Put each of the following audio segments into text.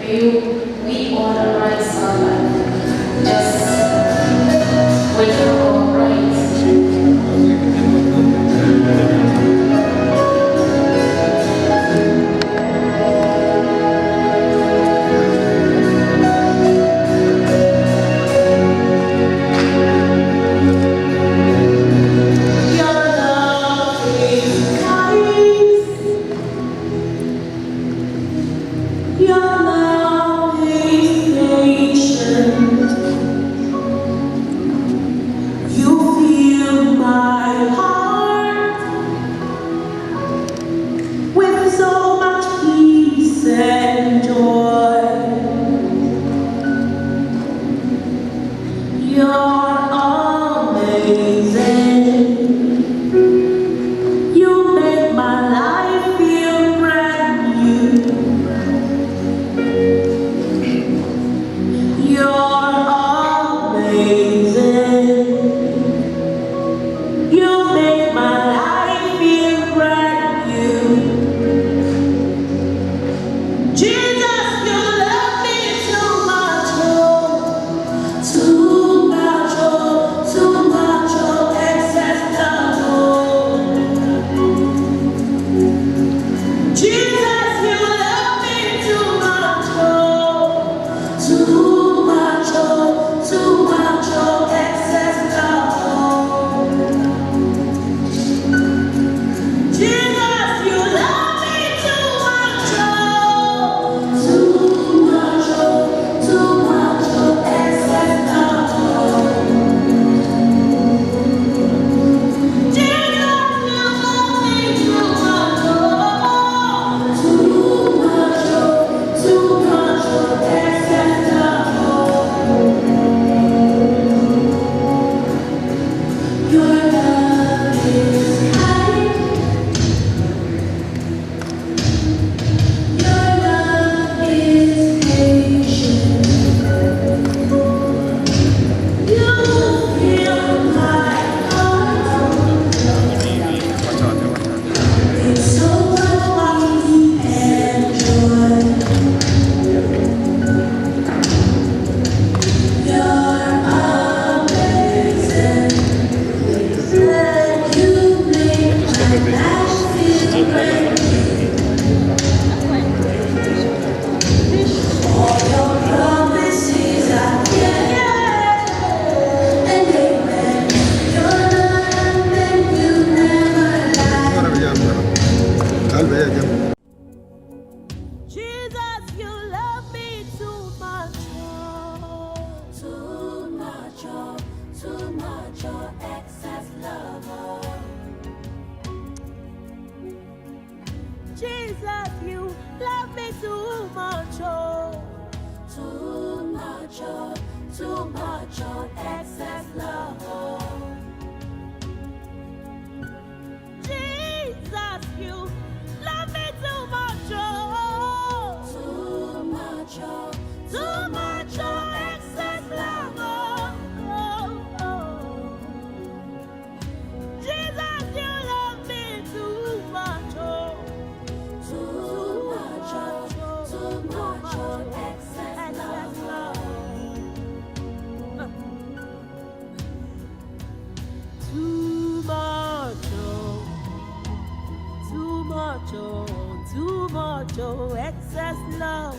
you, we honorize our life. Just wait for our praise. Excess love,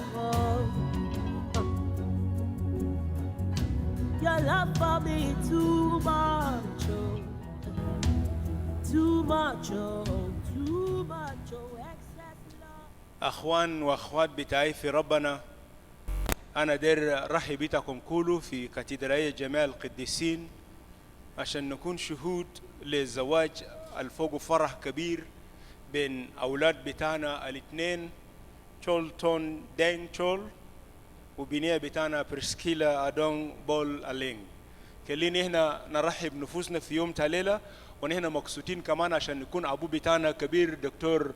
your love for me too much, too much, too much, excess love. أخوان وأخوات بتاعي في ربنا، أنا داير رحب بيتكم كله في كاتدرائية جميع القديسين عشان نكون شهود للزواج الفوق فرح كبير بين أولاد بتاعنا الاثنين تشول تون دين تشول وبنية بتاعنا برسكيلا أدونغ بول ألينغ. كلينا هنا نرحب نفوسنا في يوم تاليلة، ونحن مقصودين كمان عشان نكون أبو بتاعنا كبير دكتور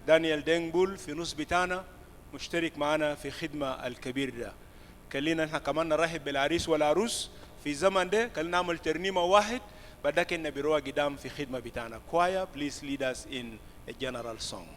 دانيال دينغبول في نص بتاعنا مشترك معنا في خدمة الكبير ده. كلينا نحن كمان نرحب بالعريس والعروس في زمن ده. كلنا نعمل ترنيمة واحد بعد كده بيروح قدام في خدمة بتاعنا. Choir, please lead us in a general song.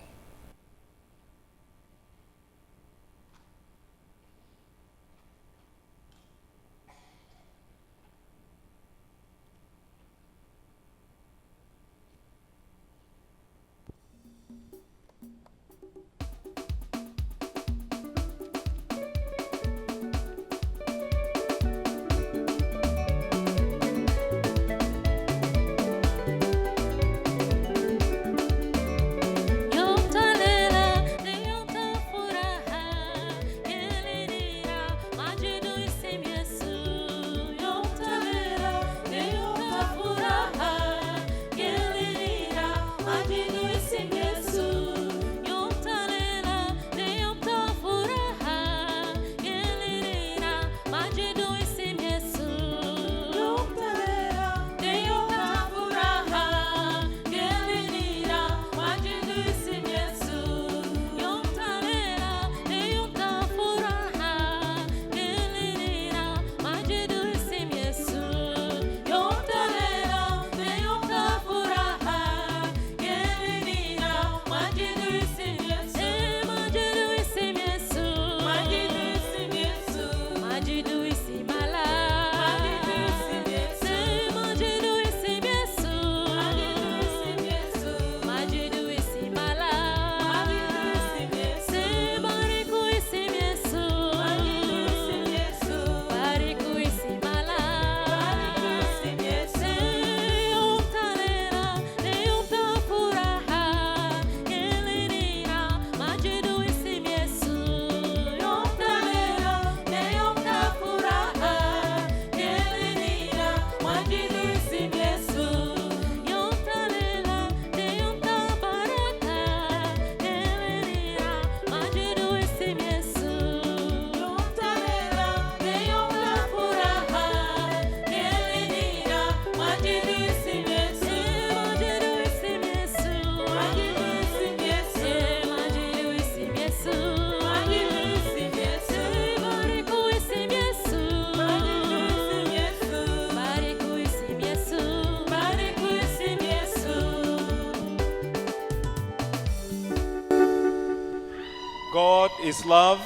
God is love.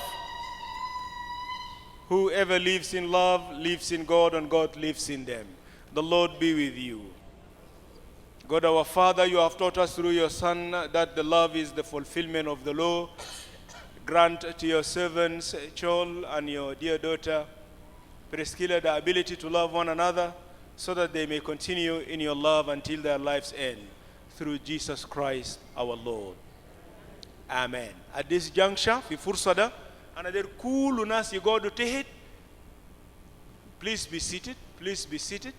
Whoever lives in love lives in God, and God lives in them. The Lord be with you. God our Father, you have taught us through your Son that the love is the fulfillment of the law. Grant to your servants, Chol and your dear daughter, Priscilla, the ability to love one another so that they may continue in your love until their lives end. Through Jesus Christ our Lord. Amen. At this juncture, في فرصة ده أنا دير كل ناس يقعدوا تحت. Please be seated. Please be seated.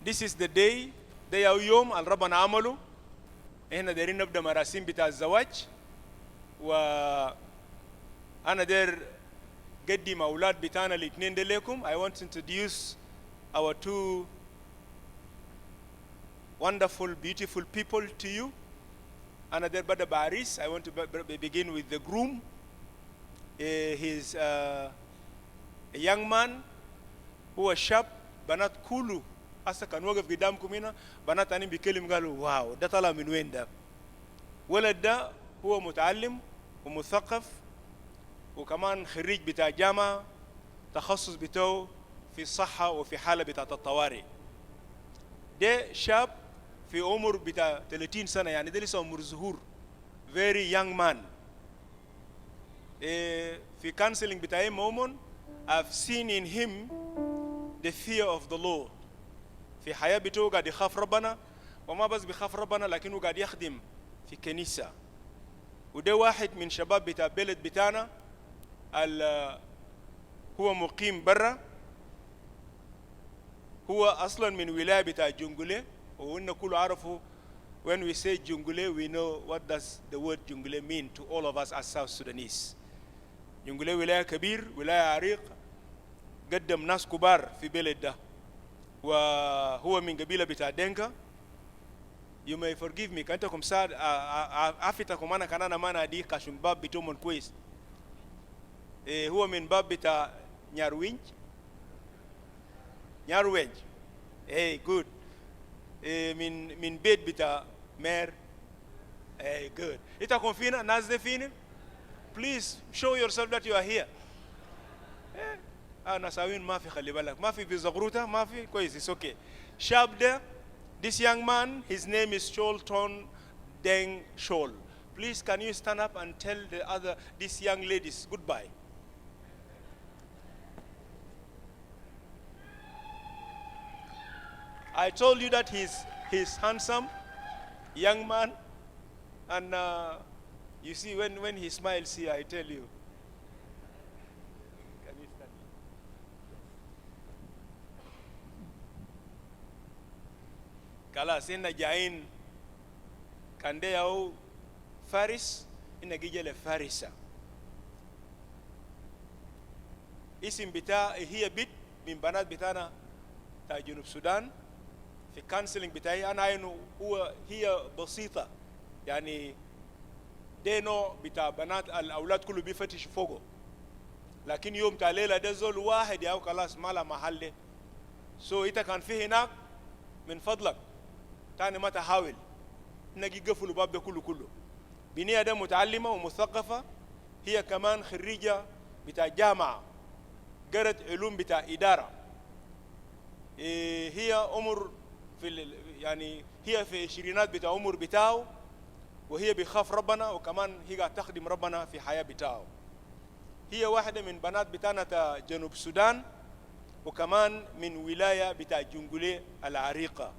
This is the day أو يوم اللي ربنا عمله. إحنا دايرين نبدأ مراسم بتاع الزواج. وأنا داير قدم أولاد بتاعنا الاثنين دي لكم. I want to introduce our two wonderful, beautiful people to you. Another Bada Baris. I want to begin with the groom. He's a young man who was sharp, banat kulu. Asa kan waqaf قدامكم هنا بنات أنا بيكلم قالوا واو ده طلع من وين ده؟ ولد ده هو متعلم ومثقف وكمان خريج بتاع جامعة تخصص بتاعه في الصحة وفي حالة بتاعة الطوارئ. ده شاب في عمر بتاع 30 سنة يعني ده لسه عمر ظهور. Very young man. في counseling بتاعي مومون I've seen in him the fear of the Lord. في حياة بتاعه قاعد يخاف ربنا وما بس بيخاف ربنا لكنه قاعد يخدم في كنيسة. وده واحد من شباب بتاع بلد بتاعنا هو مقيم برا. هو أصلا من ولاية بتاع جنجولي وإن كل عارفه. When we say Jungule, we know what does the word Jungule mean to all of us as South Sudanese. Jungule ولاية كبير, ولاية عريق, قدم ناس كبار في بلد ده. وهو من قبيلة بتاع Dinka. You may forgive me. كأنتكم ساد عفتكم أنا كان أنا ما نادي كاشم باب بتومن كويس. هو من باب بتاع نياروينج. نياروينج. Hey, good. من بيت بتاع مير. Hey, good. إنتكم فينا ناس ده فينا. Please show yourself that you are here. أنا ساوين ما في خلي بالك ما في بزغروتة ما في كويس. It's okay. شاب ده. This young man, his name is Chol Thon Chol. Please, can you stand up and tell these young ladies goodbye? I told you that he's handsome, young man, and you see when he smiles here, I tell you. Can you stand? خلاص إن جايين كان ده أو فارس إن جيجي لفارسة. اسم بتاع هي بيت من بنات بتاعنا تاع جنوب السودان. في كانسلينج بتاعي أنا إنه هي بسيطة يعني ده نوع بتاع بنات الأولاد كله بيفتش فوقه. لكن يوم تاع ليلة ده زول واحد ياو خلاص ما له محل. سو إنت كان فيه هناك من فضلك تاني ما تحاول نجي قفل باب ده كله. بنية ده متعلمة ومثقفة. هي كمان خريجة بتاع جامعة قرت علوم بتاع إدارة. هي عمر يعني هي في العشرينات بتاع عمر بتاعه وهي بيخاف ربنا وكمان هي قاعد تخدم ربنا في حياة بتاعه. هي واحدة من بنات بتاعنا تا جنوب السودان وكمان من ولاية بتاع جنجولي العريقة.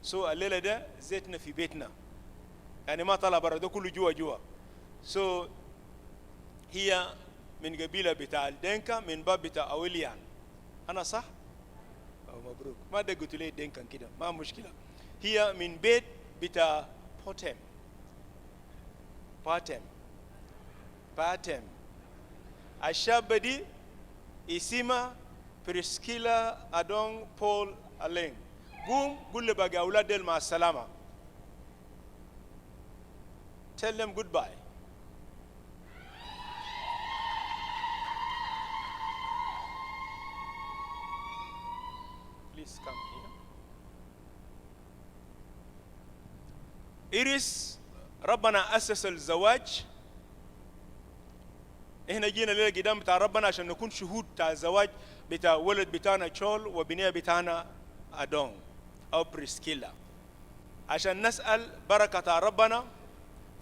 سو الليلة ده زيتنا في بيتنا يعني ما طلع برا ده كله جوا. سو هي من قبيلة بتاع الدينكا من باب بتاع أوليان. أنا صح؟ مبروك. ما ده قلت لي دينكا كده ما مشكلة. هي من بيت بتاع باتم. الشاب دي اسمها بريسكيلا أدونغ بول ألينغ. قول لي باقي أولاد ديل مع السلامة. Tell them goodbye. Please come here. إيريس ربنا أسس الزواج. إحنا جينا ليلة قدام بتاع ربنا عشان نكون شهود بتاع الزواج بتاع ولد بتاعنا تشول وبنية بتاعنا أدونغ أو بريسكيلا، عشان نسأل بركة ربنا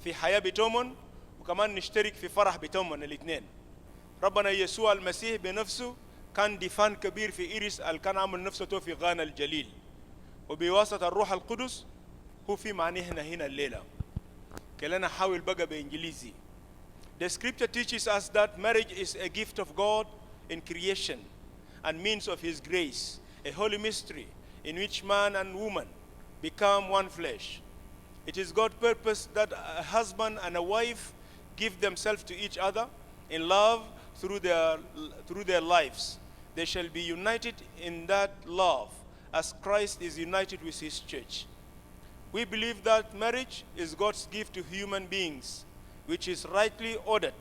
في حياة بتومن، وكمان نشترك في فرح بتومن الاثنين. ربنا يسوع المسيح بنفسه كان دفان كبير في إيريس اللي كان عمل نفسه في غانا الجليل، وبواسطة الروح القدس هو في معنى هنا الليلة. كلنا حاول بقى بإنجليزي. The scripture teaches us that marriage is a gift of God in creation and means of His grace, a holy mystery in which man and woman become one flesh. It is God's purpose that a husband and a wife give themselves to each other in love through their lives. They shall be united in that love as Christ is united with His church. We believe that marriage is God's gift to human beings, which is rightly ordered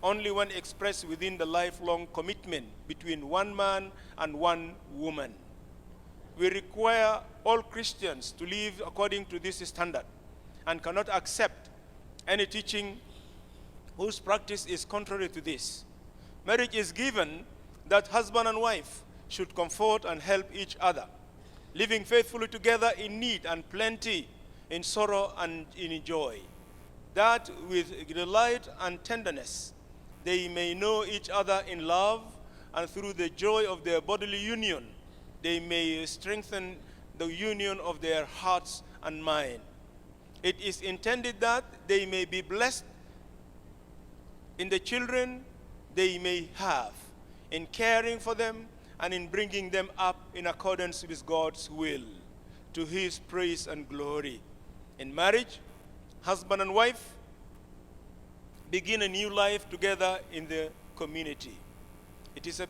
only when expressed within the lifelong commitment between one man and one woman. We require all Christians to live according to this standard and cannot accept any teaching whose practice is contrary to this. Marriage is given that husband and wife should comfort and help each other, living faithfully together in need and plenty, in sorrow and in joy, that with delight and tenderness they may know each other in love, and through the joy of their bodily union they may strengthen the union of their hearts and mind. It is intended that they may be blessed in the children they may have, in caring for them and in bringing them up in accordance with God's will, to His praise and glory. In marriage, husband and wife begin a new life together in the community. It is a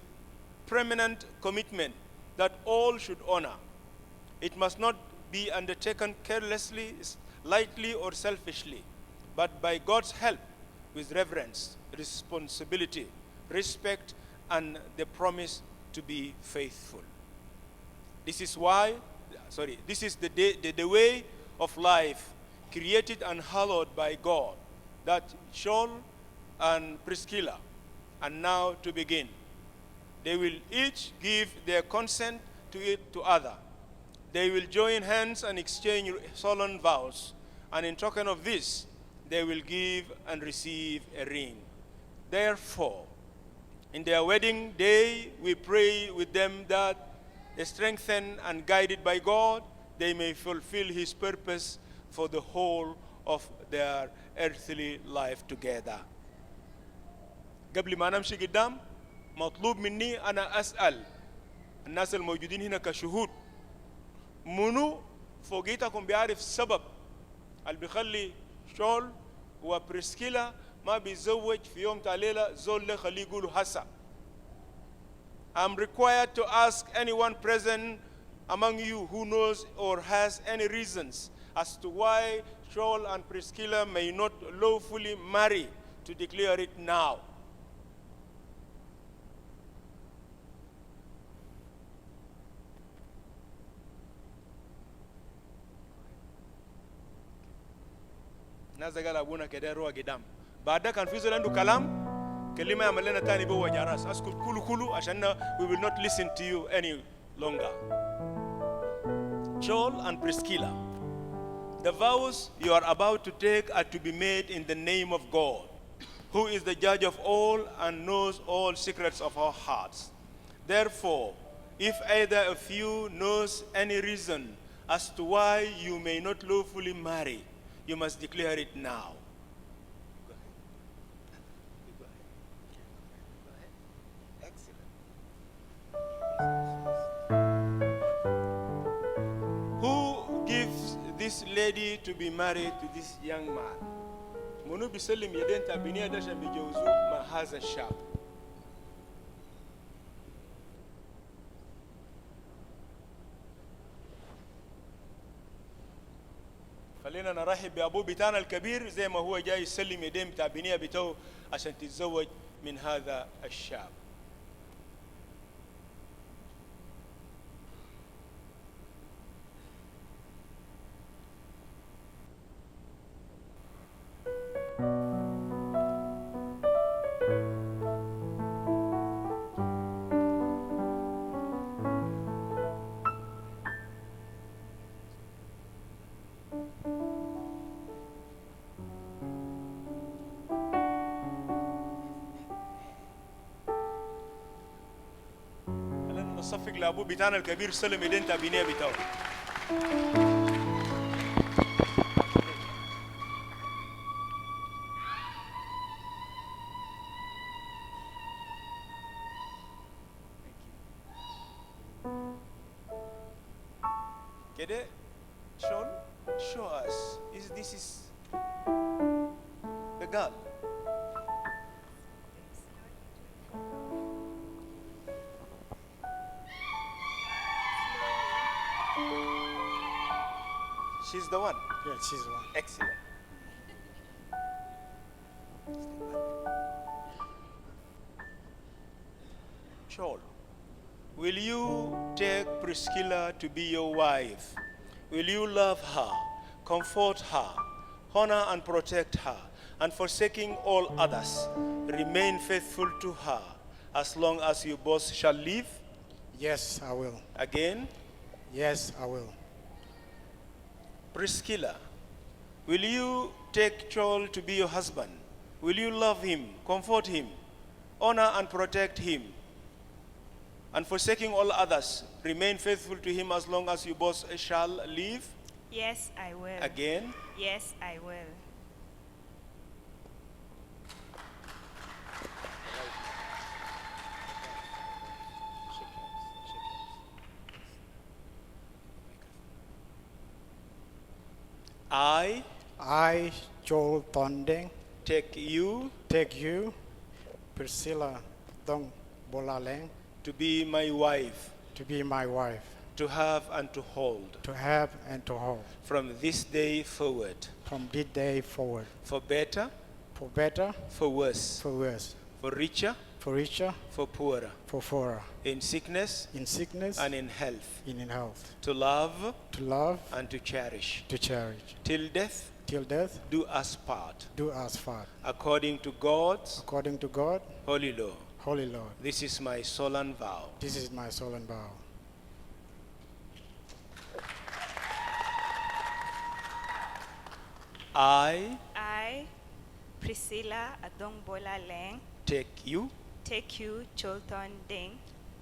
permanent commitment that all should honor. It must not be undertaken carelessly, lightly, or selfishly, but by God's help, with reverence, responsibility, respect, and the promise to be faithful. This is the way of life created and hallowed by God, that Chol and Priscilla, and now to begin. They will each give their consent to it to other. They will join hands and exchange solemn vows, and in token of this, they will give and receive a ring. Therefore, in their wedding day, we pray with them that, strengthened and guided by God, they may fulfill His purpose for the whole of their earthly life together. قبل ما نمشي قدام مطلوب مني أنا أسأل الناس الموجودين هنا كشهود، منو فوقيتكم بيعرف سبب اللي بيخلي شول وبريسكيلا ما بيزوج في يوم تاليلة زول له خليه يقولوا هسا. I'm required to ask anyone present among you who knows or has any reasons as to why Chol and Priscilla may not lawfully marry, to declare it now. ناس قال ابونا كده روح قدام بعد كان في زول عنده كلام كلمه يعمل لنا تاني بو جراس اسكت كله عشان we will not listen to you any longer. Chol and Priscilla, the vows you are about to take are to be made in the name of God, who is the judge of all and knows all secrets of our hearts. Therefore, if either of you knows any reason as to why you may not lawfully marry, you must declare it now. Who gives this lady to be married to this young man? منو بيسلم يدين تابينيا ده عشان بيجوزوا مع هذا الشاب. خلينا نرحب بأبو بتاعنا الكبير زي ما هو جاي يسلم يدين تابينيا بتوع عشان تتزوج من هذا الشاب. خلينا نصفق لابو بتاعنا الكبير سلم ايدين تابينيه بتاعه. كده شون show us this is the girl. She's the one. Yeah, she's the one. Excellent. Chol, will you take Priscilla to be your wife? Will you love her, comfort her, honor and protect her, and forsaking all others, remain faithful to her as long as you both shall live? Yes, I will. Again, Yes, I will. Priscilla, will you take Chol to be your husband? Will you love him, comfort him, honor and protect him, and forsaking all others, remain faithful to him as long as you both shall live? Yes, I will. Again, Yes, I will. I I, Chol Thon, take you take you, Priscilla Adhong Aleng, to be my wife, to be my wife, to have and to hold, to have and to hold, from this day forward, from this day forward, for better, for better, for worse, for worse, for richer, for richer, for poorer, for poorer, in sickness in sickness and in health, in health, to love to love, and to cherish, to cherish, till death till death do us part, do us part, according to God's according to God, holy law. Holy Lord. This is my solemn vow. This is my solemn vow. I I, Priscilla Adhong Aleng, take you take you, Cholton Deng,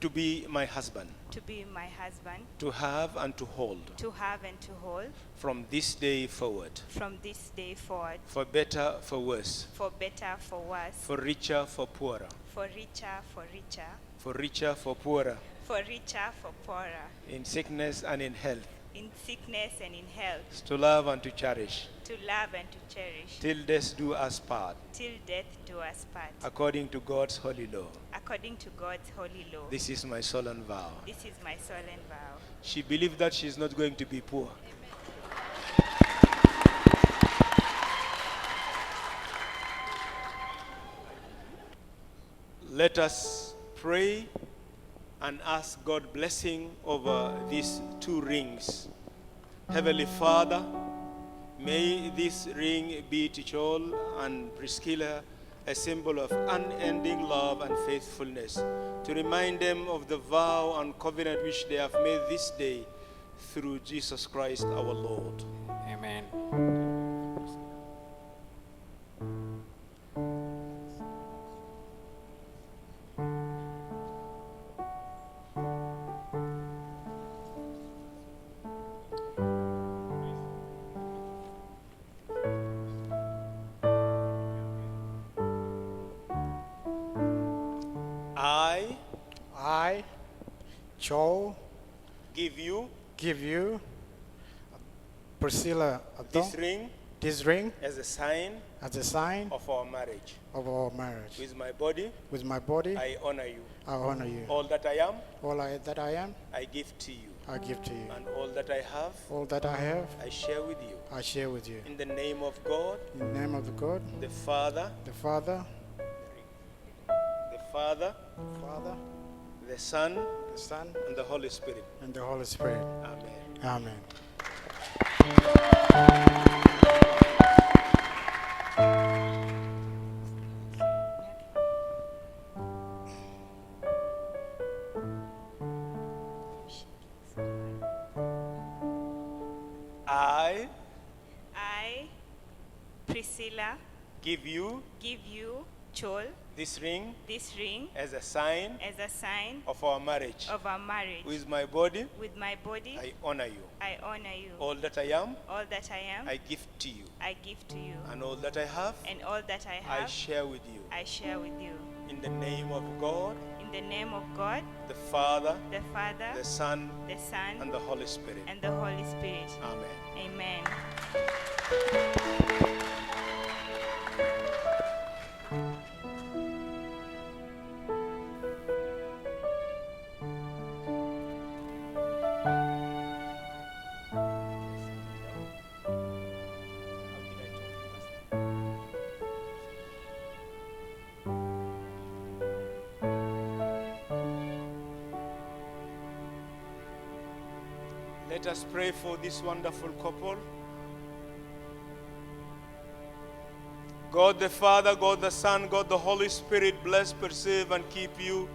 to be my husband, to be my husband, to have and to hold, to have and to hold, from this day forward, from this day forward, for better, for worse, for better, for worse, for richer, for poorer, for richer, for richer, for richer, for poorer, for richer, for poorer, in sickness and in health, in sickness and in health, to love and to cherish, to love and to cherish, till death do us part, till death do us part, according to God's holy law. according to God's holy law. This is my solemn vow. This is my solemn vow. She believed that she's not going to be poor. Let us pray and ask God blessing over these two rings. Heavenly Father, may this ring be to Chol and Priscilla a symbol of unending love and faithfulness, to remind them of the vow and covenant which they have made this day through Jesus Christ our Lord. Amen. I, Chol, Give you give you Priscilla this Adhong, ring ring as a sign as a sign of our marriage. of our marriage. With my body, With my body, I honor you. I honor you. All that I am, That I am, I give to you. I give to you. And all that I have, All that I have, I share with you. I share with you. In the name of God, In the name of the God, the Father, the Father, the Father, the Son, the Son, and the Holy Spirit. and the Holy Spirit. Amen. Amen. Priscilla, give you give you, Chol, this ring this ring as a sign as a sign of our marriage. of our marriage. With my body, With my body, I honor you. I honor you. All that I am, All that I am, I give to you. I give to you. And all that I have, And all that I I have, share with you. I share with you. In the name of God, In the name of God, the Father, the Father, the Son, the Son, and the Holy Spirit. and the Holy Spirit. Amen. Amen. Let us pray for this wonderful couple. God the Father, God the Son, God the Holy Spirit, bless, preserve, and keep you.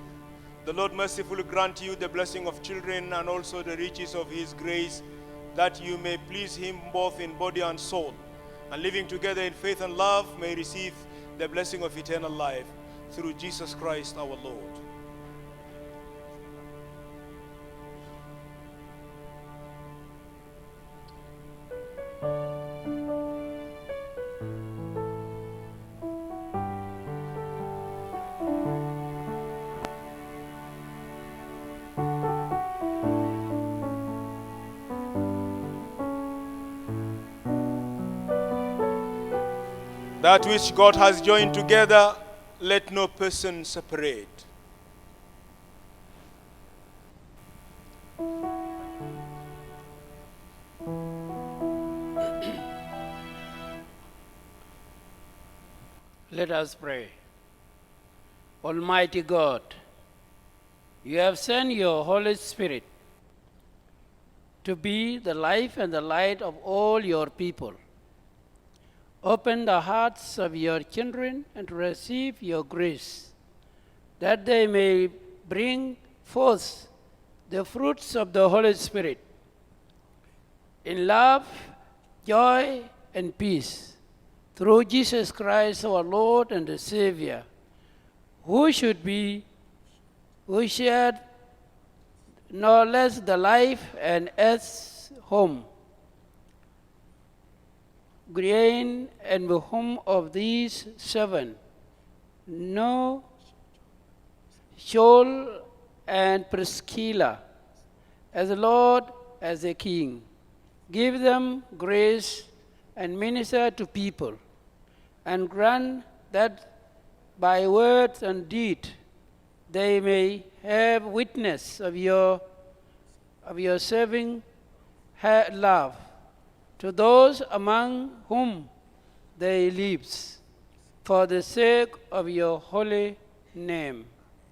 The Lord mercifully grant you the blessing of children and also the riches of His grace, that you may please Him both in body and soul, and living together in faith and love may receive the blessing of eternal life through Jesus Christ our Lord. That which God has joined together, let no person separate. Let us pray. Almighty God, you have sent your Holy Spirit to be the life and the light of all your people. Open the hearts of your children and to receive your grace, that they may bring forth the fruits of the Holy Spirit in love, joy, and peace, through Jesus Christ our Lord and the Savior, who shared no less the life and earth's home, grain and the home of these seven, no Chol and Priscilla, as the Lord, as a King. Give them grace and minister to people, and grant that by word and deed they may have witness of your saving love to those among whom they live, for the sake of your holy name.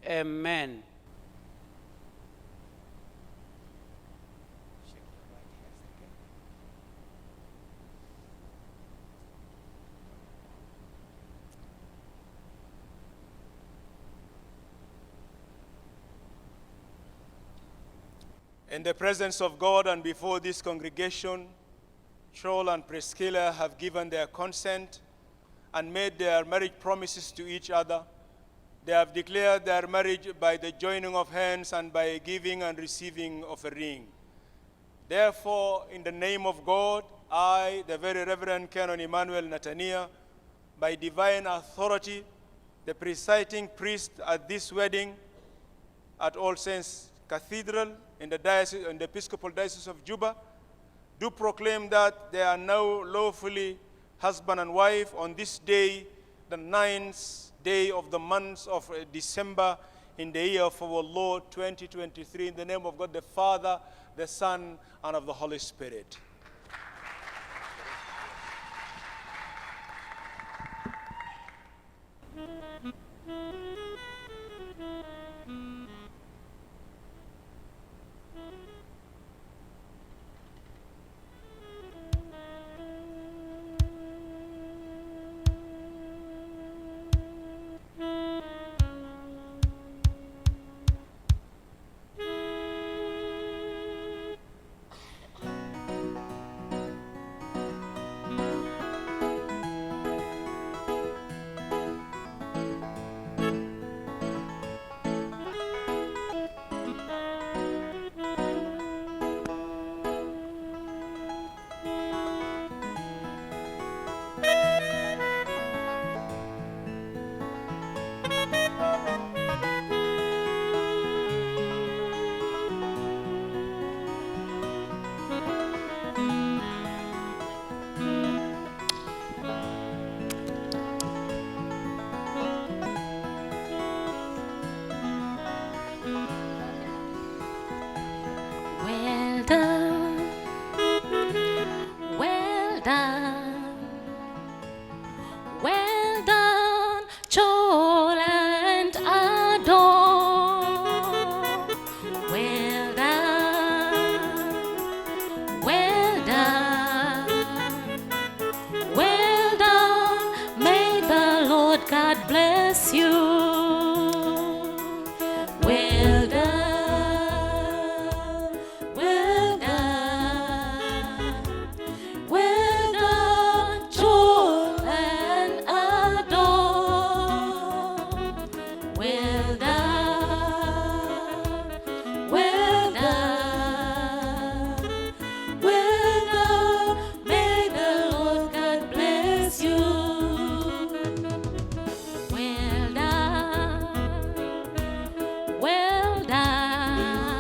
Amen. In the presence of God and before this congregation, Chol and Priscilla have given their consent and made their marriage promises to each other. They have declared their marriage by the joining of hands and by giving and receiving of a ring. Therefore, in the name of God, I, the very Reverend Canon Emmanuel Natania, by divine authority, the presiding priest at this wedding at All Saints Cathedral in the Episcopal Diocese of Juba, do proclaim that they are now lawfully husband and wife on this day, the 9th day of the month of December in the year of our Lord 2023, in the name of God the Father, the Son, and of the Holy Spirit. done. Well done, Chol and Adhong. Well done, well done, well done. May the Lord God bless you. Well done, well done, well done, Chol and Adhong. Well done, well done, well done. May the Lord God bless you. Well done, well done,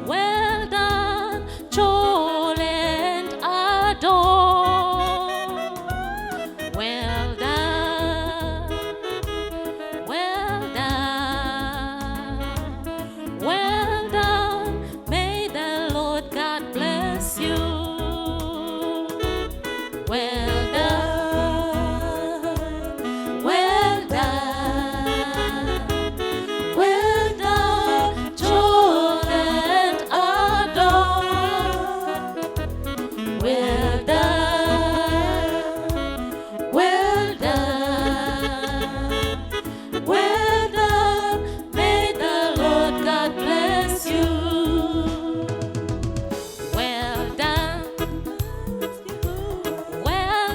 well done, Chol and Adhong. Well done, well done, well done. May the Lord God bless you. Well done, well done, well done, Chol and Adhong. Well done, well done, well done. May the Lord God bless you. Well done, well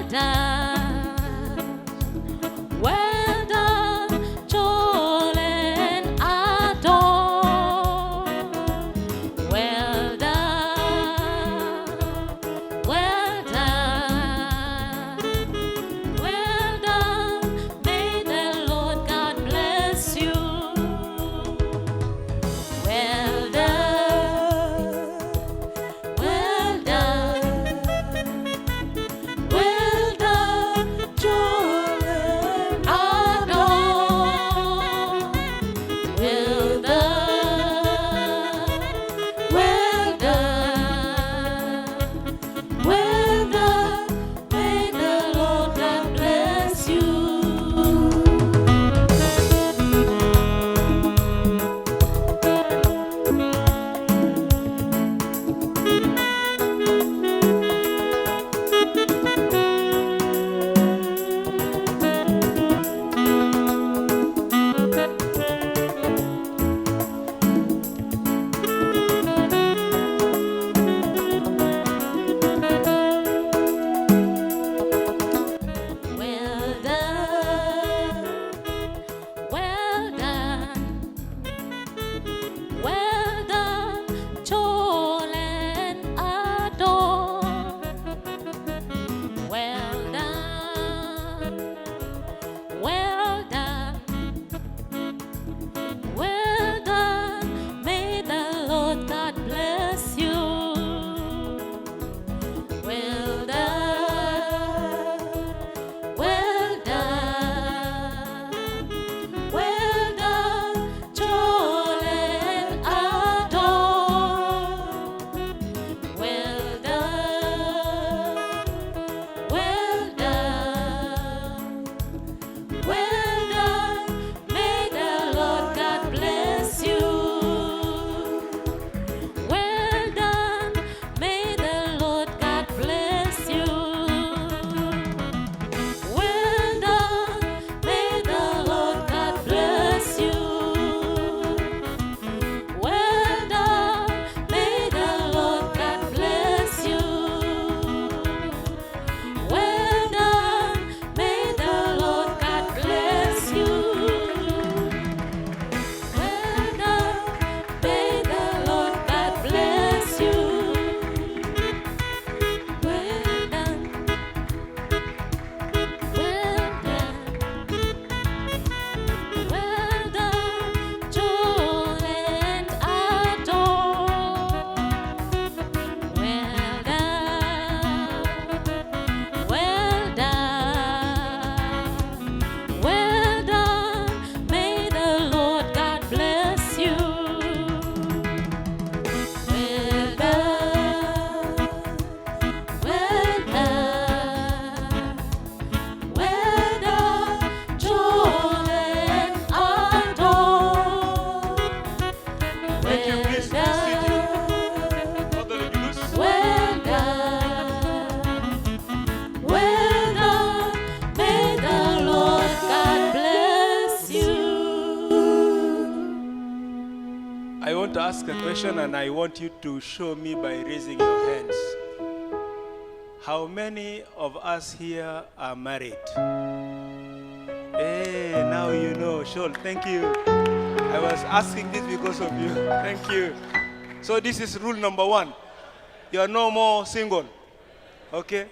ask a question and I want you to show me by raising your hands. How many of us here are married? Hey, now you know. Chol, thank you. I was asking this because of you. Thank you. So this is rule number 1. You are no more single. Okay?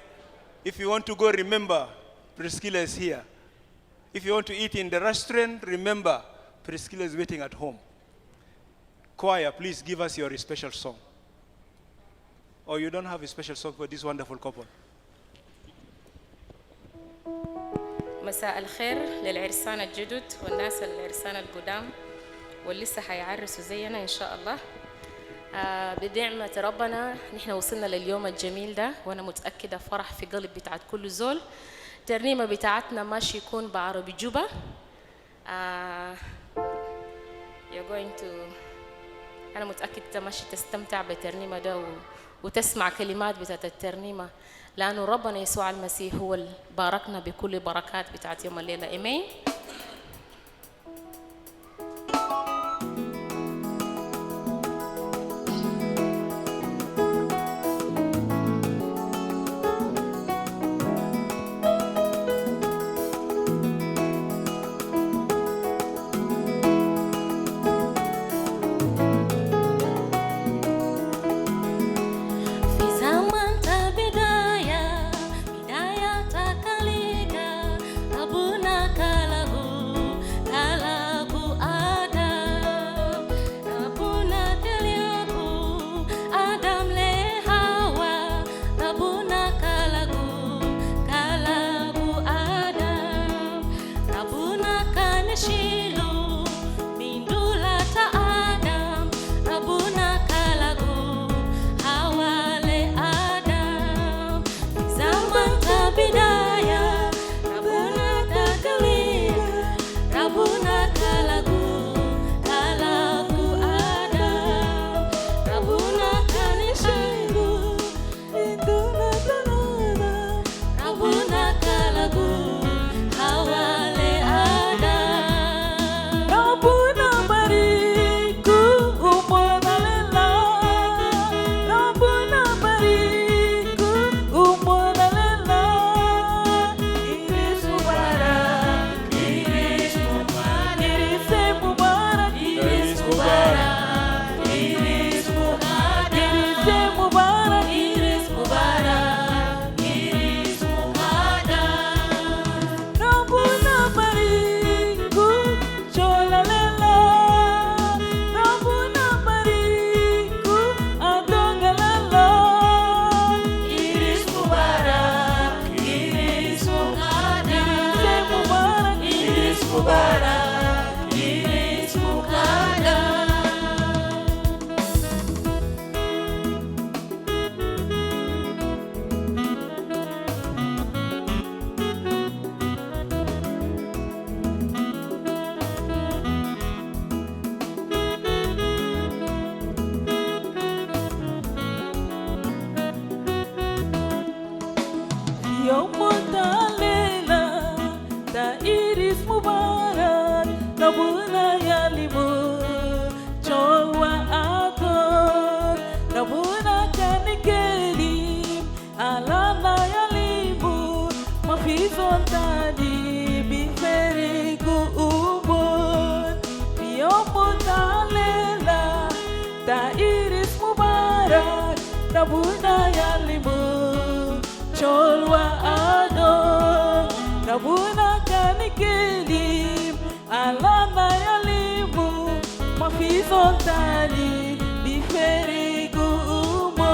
If you want to go, remember, Priscilla is here. If you want to eat in the restaurant, remember, Priscilla is waiting at home. Choir, please give us your special song. Or you don't have a special song for this wonderful couple. مساء الخير للعرسان الجدد والناس العرسان القدام واللي لسه حيعرسوا زينا إن شاء الله. بدعمة ربنا نحن وصلنا لليوم الجميل ده وأنا متأكدة فرح في قلب بتاعت كل زول. الترنيمة بتاعتنا ماشي يكون بعربي جوبا. You're going to أنا متأكدة ماشي تستمتع بالترنيمة ده وتسمع كلمات بتاعت الترنيمة لأنه ربنا يسوع المسيح هو اللي باركنا بكل بركات بتاعت يوم الليلة. إيمين. Rabuna yalimu, Chol wa Adhong, Rabuna kanikelim, alana yalimu, mafizon tali, biferigu umo,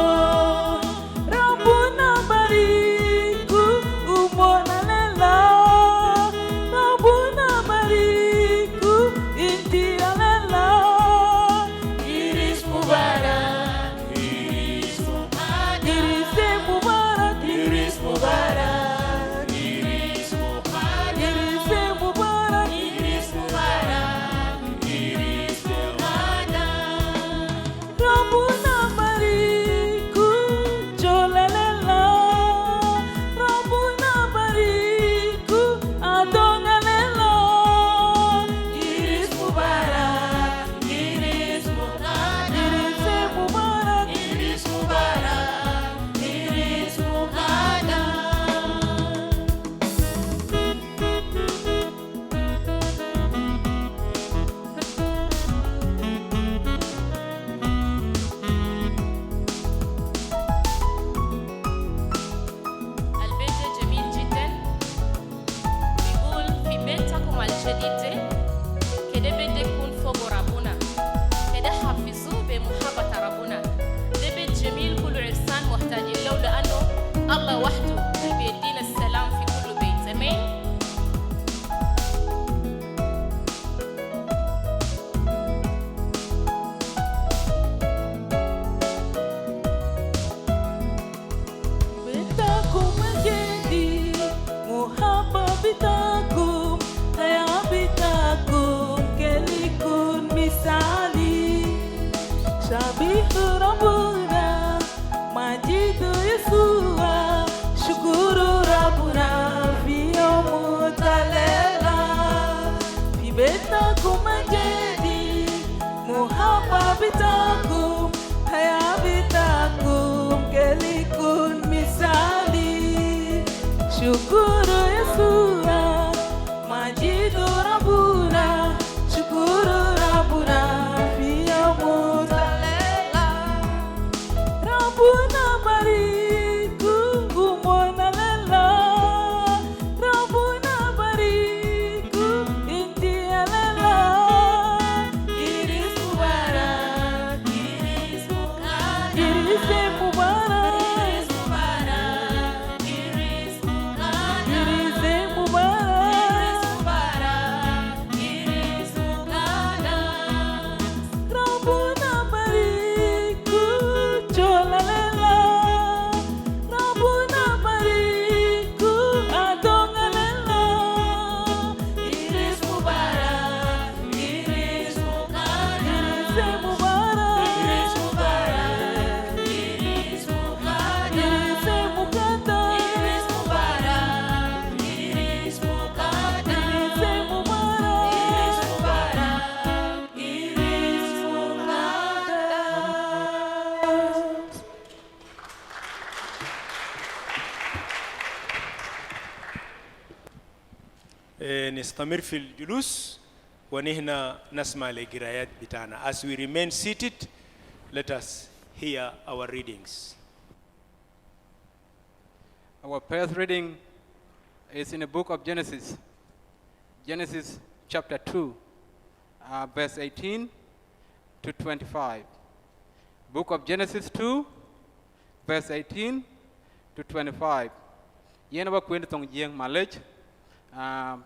Rabuna bariku, umo nalela, Rabuna bariku, inti alela, iris mubarak. bitakum haya bitakum kelikun misali shabihu rabbuna majidu yesua shukuru rabbuna fi yawmut talela fi bitakum majidi muhabba bitakum haya bitakum kelikun misali shukuru yesua majidu rabbuna shukuru rabbuna fi yawmut talela rabbuna bariku umona lela rabbuna bariku inti lela iris mubarak iris mubarak iris mubarak iris mubarak iris mubarak iris mubarak rabbuna bariku cholalela rabbuna bariku Adhong lela iris mubarak iris mubarak iris mubarak iris mubarak iris mubarak iris mubarak iris mubarak iris mubarak iris mubarak iris mubarak. نستمر في الجلوس ونهنا نسمع لقراءات بتاعنا. As we remain seated, let us hear our readings. Our first reading is in the book of Genesis, Genesis chapter 2, verse 18 to 25. Book of Genesis 2, verse 18 to 25. Yen ba kwenda tong jeng malech,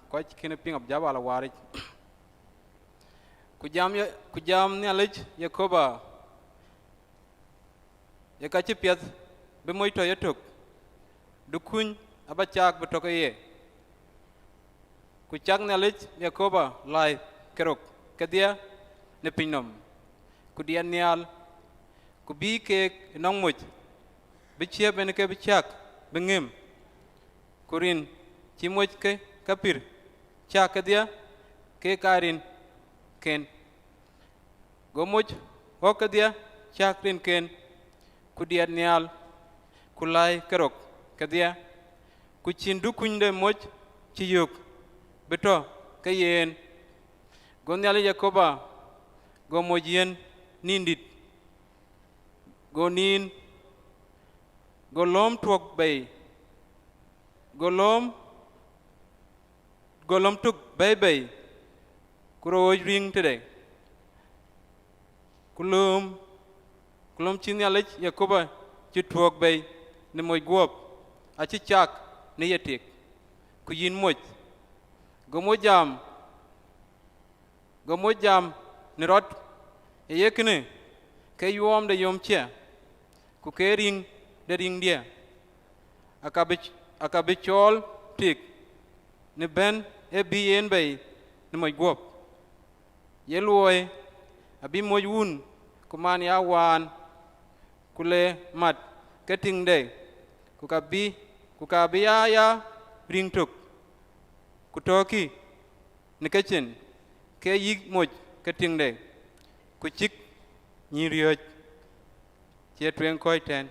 kwa kina ping of jaba la warich. Kujam ni alech Yakoba, yakachi piat bemoito yatuk, dukuny abachak betoka ye. Kuchak ni alech Yakoba lai kerok, kadia ne pinom. Kudia nial, kubi kek nong muj, bichia beneke bichak, bengim. Kurin chimoj ke kapir, chak kadia ke karin ken. Gomoj hokadia chak rin ken. Kudia nial, kulai kerok, kadia kuchin dukunde moj chiyuk, beto kayen. Gonyali Yakoba, gomojien nindit. Gonin, golom tuok bay. Golom tuk bay. Kuro ring today. Kulum chini alech Yakoba chituok bay ne moj guop. Achi chak ne yatik. Kuyin moj. Gomojam ne rot yekne ke yuom de yom chia. Ku ke ring de ring dia. Akabe Chol tik ne ben e bien bay ne moj guop. Yeluoy abi moj un kuman ya wan kule mat keting de kukabi ya ring tuk kutoki ne kechen ke yik moj keting de kuchik nyirioj che twen koi ten.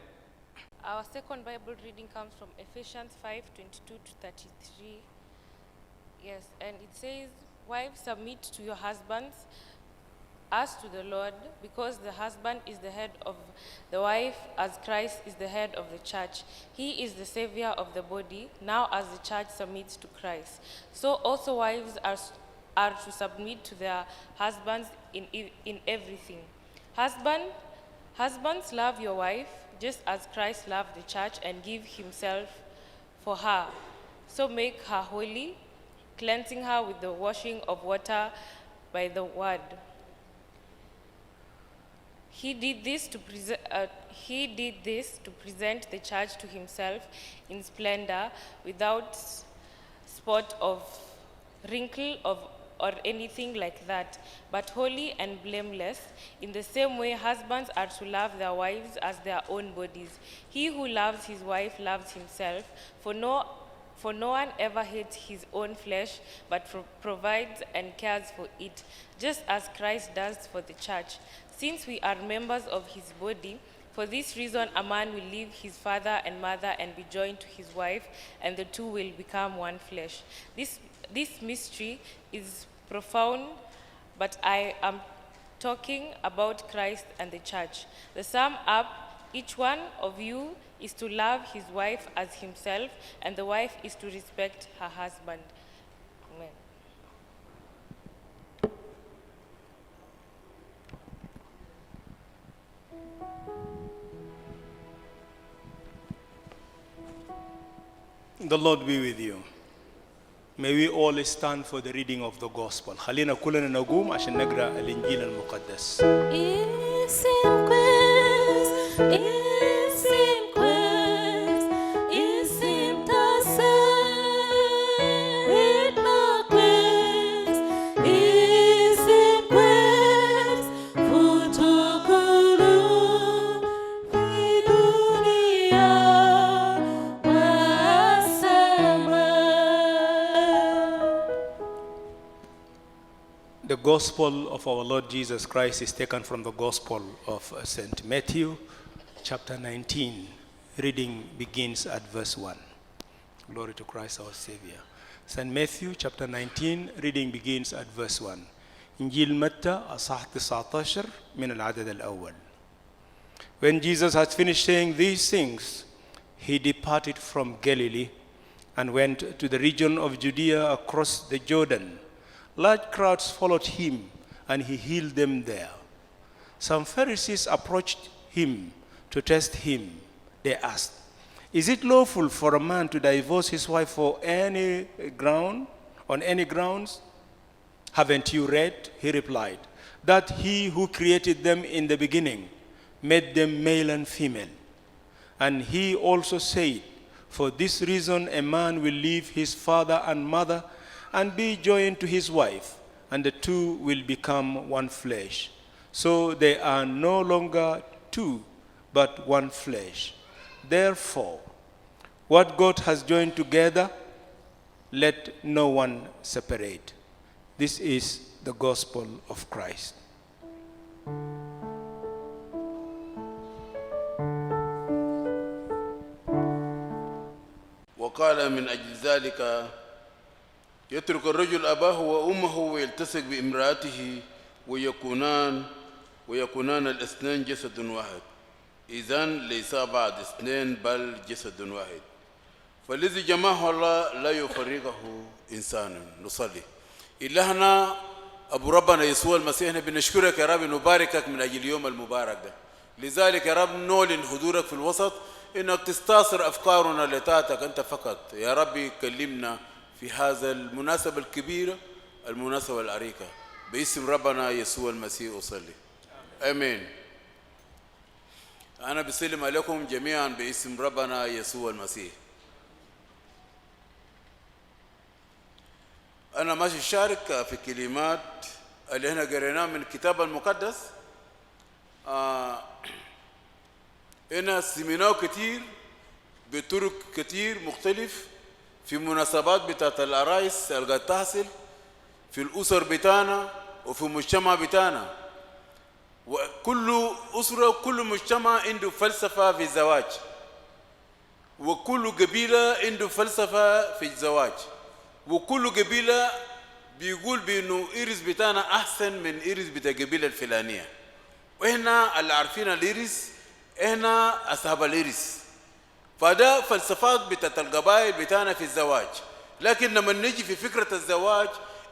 Our second Bible reading comes from Ephesians 5:22 to 33. Yes, and it says, "Wives, submit to your husbands as to the Lord, because the husband is the head of the wife, as Christ is the head of the church. He is the savior of the body. Now as the church submits to Christ, so also wives are to submit to their husbands in everything. Husbands, love your wife, just as Christ loved the church and gave himself for her. So make her holy, cleansing her with the washing of water by the word." He did this to present the church to himself in splendor, without spot of wrinkle or anything like that, but holy and blameless. In the same way, husbands are to love their wives as their own bodies. He who loves his wife loves himself, for no one ever hates his own flesh, but provides and cares for it, just as Christ does for the church, since we are members of his body. For this reason, a man will leave his father and mother and be joined to his wife, and the two will become one flesh. This mystery is profound, but I am talking about Christ and the church. To sum up, each one of you is to love his wife as himself, and the wife is to respect her husband. Amen. The Lord be with you. May we all stand for the reading of the gospel. خلينا كلنا نقوم عشان نقرأ الإنجيل المقدس. The Gospel of our Lord Jesus Christ is taken from the Gospel of St. Matthew, chapter 19. Reading begins at verse 1. Glory to Christ our Savior. St. Matthew, chapter 19, reading begins at verse 1. إنجيل متى أصحاح 19 من العدد الأول. When Jesus had finished saying these things, he departed from Galilee and went to the region of Judea across the Jordan. Large crowds followed him, and he healed them there. Some Pharisees approached him to test him. They asked, "Is it lawful for a man to divorce his wife on any grounds?" "Haven't you read," he replied, "that he who created them in the beginning made them male and female? And he also said, for this reason a man will leave his father and mother and be joined to his wife, and the two will become one flesh. So they are no longer two, but one flesh. Therefore, what God has joined together, let no one separate." This is the gospel of Christ. وقال من أجل ذلك يترك الرجل أباه وأمه ويلتصق بامرأته ويكونان الاثنين جسد واحد. إذن ليس بعد اثنين بل جسد واحد. فالذي جمعه الله لا يفرقه إنسان. نصلي. إلهنا أبو ربنا يسوع المسيح بنشكرك يا رب نباركك من أجل اليوم المبارك ده. لذلك يا رب نعلن حضورك في الوسط إنك تستاثر أفكارنا لطاعتك أنت فقط. يا ربي كلمنا في هذا المناسبة الكبيرة المناسبة العريقة باسم ربنا يسوع المسيح أصلي آمين. أنا بسلم عليكم جميعا باسم ربنا يسوع المسيح. أنا ماشي شارك في كلمات اللي هنا قريناه من الكتاب المقدس. هنا سميناه كتير بطرق كتير مختلف في مناسبات بتاعت العرايس اللي قاعد تحصل في الأسر بتاعنا وفي المجتمع بتاعنا. وكل أسرة وكل مجتمع عنده فلسفة في الزواج، وكل قبيلة عنده فلسفة في الزواج، وكل قبيلة بيقول بأنه إيرس بتاعنا أحسن من إيرس بتاع القبيلة الفلانية. وإحنا اللي عارفين الإيرس إحنا أصحاب الإيرس. فده فلسفات بتاعت القبائل بتاعنا في الزواج. لكن لما نجي في فكرة الزواج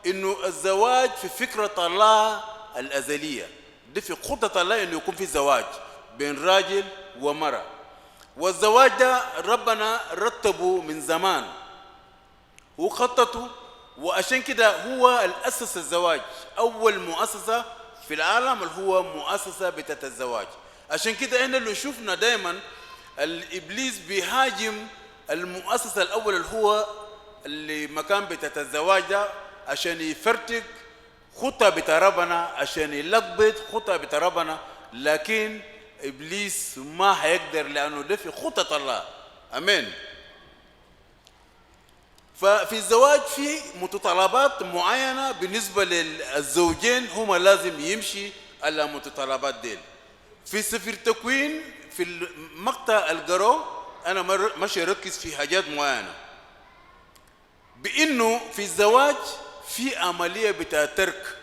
إنه الزواج في فكرة الله الأزلية. ده في خطة الله إنه يكون في زواج بين راجل ومرأة. والزواج ده ربنا رتبه من زمان وخطته، وعشان كده هو الأسس الزواج. أول مؤسسة في العالم اللي هو مؤسسة بتاعت الزواج. عشان كده إحنا اللي شفنا دايما الإبليس بيهاجم المؤسسة الأول اللي هو اللي مكان بتاعت الزواج ده عشان يفرتك خطة بتاع ربنا، عشان يلقبط خطة بتاع ربنا، لكن إبليس ما هيقدر لأنه ده في خطة الله. أمين. ففي الزواج في متطلبات معينة بالنسبة للزوجين، هما لازم يمشي على متطلبات ديل. في سفر تكوين في المقطع القرو أنا ماشي أركز في حاجات معينة، بإنه في الزواج في عملية بتاع ترك.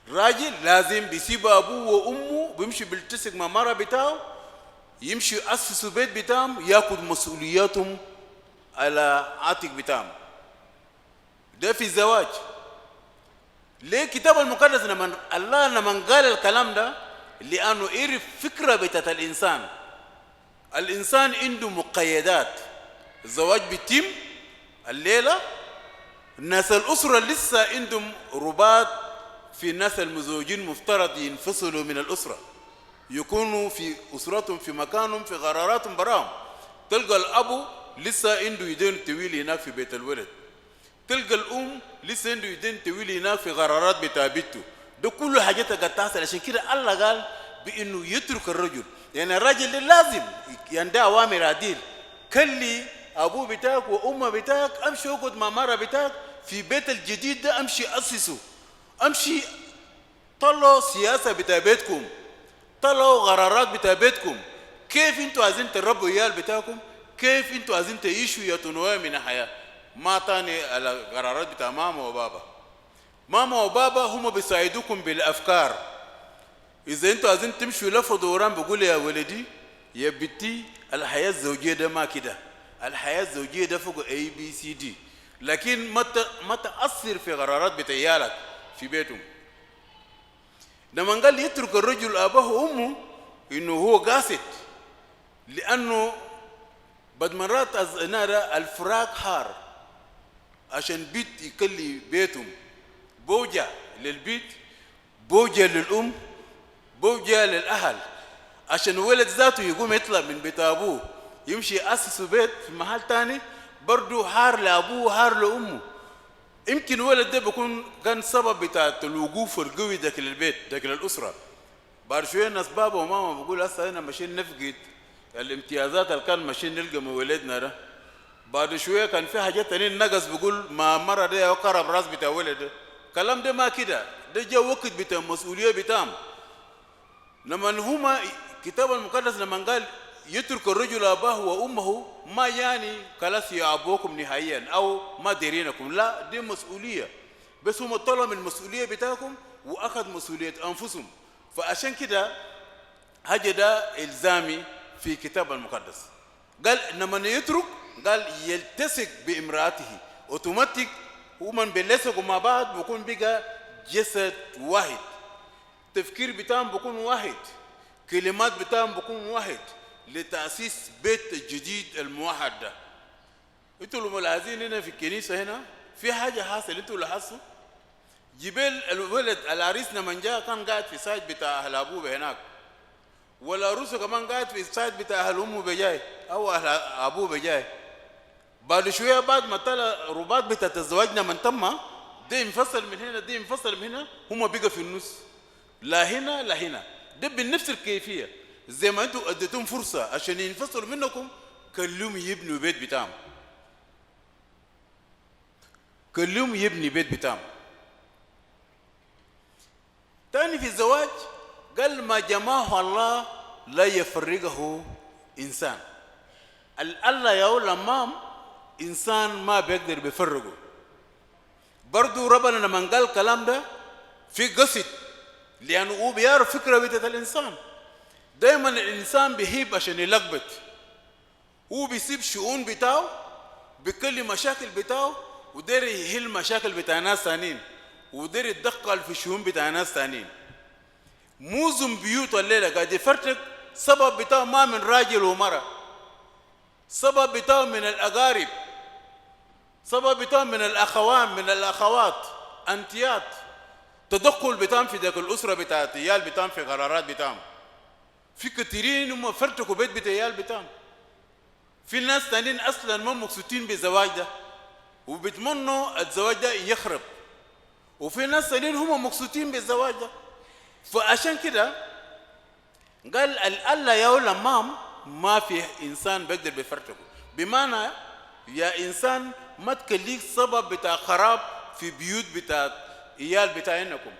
راجل لازم بيسيب أبوه وأمه بيمشي بيلتصق مع مرة بتاعه، يمشي يأسسوا بيت بتاعهم، ياخد مسؤولياتهم على عاتق بتاعهم. ده في الزواج. ليه الكتاب المقدس لما قال الكلام ده؟ لأنه يعرف فكرة بتاعت الإنسان. الإنسان عنده مقيدات. الزواج بيتم الليلة، الناس الأسرة لسه عندهم رباط. في الناس المزوجين مفترض ينفصلوا من الأسرة، يكونوا في أسرتهم في مكانهم في قراراتهم براهم. تلقى الأب لسه عنده يدين طويل هناك في بيت الولد، تلقى الأم لسه عنده يدين طويل هناك في قرارات بتاع بيته. ده كله حاجات قد تحصل. عشان كده الله قال بإنه يترك الرجل، يعني الراجل ده لازم يعني ده أوامر عديل. كلي أبوه بتاعك وأمه بتاعك، أمشي أقعد مع مرة بتاعك في بيت الجديد ده، أمشي أسسه، أمشي طلعوا سياسة بتاع بيتكم، طلعوا قرارات بتاع بيتكم، كيف انتوا عايزين تربوا عيال بتاعكم، كيف انتوا عايزين تعيشوا يا تنوى من الحياة. ما تاني على قرارات بتاع ماما وبابا. ماما وبابا هم بيساعدوكم بالأفكار. إذا انتوا عايزين تمشوا لفوا دوران بقول يا ولدي يا بنتي الحياة الزوجية ده ما كده، الحياة الزوجية ده فوق ABCD، لكن ما تأثر في قرارات بتاع عيالك في بيتهم. لما قال يترك الرجل أباه وأمه إنه هو قاصد، لأنه بعد مرات الفراق حار عشان بيت يكلي بيتهم، بوجع للبيت، بوجع للأم، بوجع للأهل. عشان ولد ذاته يقوم يطلع من بيت أبوه يمشي يأسس بيت في محل تاني، برضه حار لأبوه حار لأمه. يمكن ولد ده بيكون كان سبب بتاع الوقوف القوي داخل البيت داخل الأسرة. بعد شوية الناس بابا وماما بقول هسه هنا ماشيين نفقد الامتيازات اللي كان ماشيين نلقى من ولدنا ده. بعد شوية كان في حاجات تانية نقص، بقول ما مرة ده يقرب راس بتاع ولد ده. الكلام ده ما كده، ده جا وقت بتاع مسؤولية بتاعهم. لما هما الكتاب المقدس لما قال يترك الرجل أباه وأمه، ما يعني خلاص يا أبوكم نهائيا أو ما ديرينكم، لا، دي مسؤولية. بس هم طلعوا من المسؤولية بتاعكم وأخذ مسؤولية أنفسهم. فعشان كده حاجة ده إلزامي في الكتاب المقدس. قال لما يترك قال يلتصق بامرأته، أوتوماتيك ومن بيلتصقوا مع بعض بيكون بقى جسد واحد، تفكير بتاعهم بيكون واحد، كلمات بتاعهم بيكون واحد، لتأسيس بيت الجديد الموحد ده. انتوا اللي ملاحظين هنا في الكنيسة هنا في حاجة حاصل، انتوا لاحظتوا؟ جبال الولد العريس لما جاء كان قاعد في سايد بتاع أهل أبوه هناك، والعروسة كمان قاعد في سايد بتاع أهل أمه بجاي أو أهل أبوه بجاي. بعد شوية بعد ما طلع رباط بتاع الزواج لما تم، ده ينفصل من هنا ده ينفصل من هنا، هم بقى في النص، لا هنا لا هنا. ده بنفس الكيفية زي ما انتوا اديتهم فرصة عشان ينفصلوا منكم، كلهم يبنوا بيت بتاعهم، كلهم يبني بيت بتاعهم. تاني في الزواج قال ما جمعه الله لا يفرقه إنسان. الله يقول لما إنسان ما بيقدر بيفرقه. برضو ربنا لما قال الكلام ده في قصد، لأنه هو بيعرف فكرة بتاعت الإنسان. دايما الإنسان بيهيب عشان يلقبط، هو بيسيب شؤون بتاعه، بكل مشاكل بتاعه، ودير يحل مشاكل بتاع ناس ثانيين، ودير يتدخل في شؤون بتاع ناس ثانيين. معظم بيوت الليلة قاعد يفرتك، سبب بتاعه ما من راجل ومرأة، سبب بتاعه من الأقارب، سبب بتاعه من الأخوان من الأخوات، أنتيات، تدخل بتاعهم في ذاك الأسرة بتاعت عيال بتاعهم في قرارات بتاعهم. في كثيرين هم فرتكوا بيت عيال بتاعهم، في ناس تانيين اصلا ما مبسوطين بالزواج ده وبيتمنوا الزواج ده يخرب، وفي ناس تانيين هم مبسوطين بالزواج ده. فعشان كده قال الله يا لمام ما في انسان بيقدر بيفرقه، بمعنى يا انسان ما تخليك سبب بتاع خراب في بيوت بتاع عيال بتاعينكم.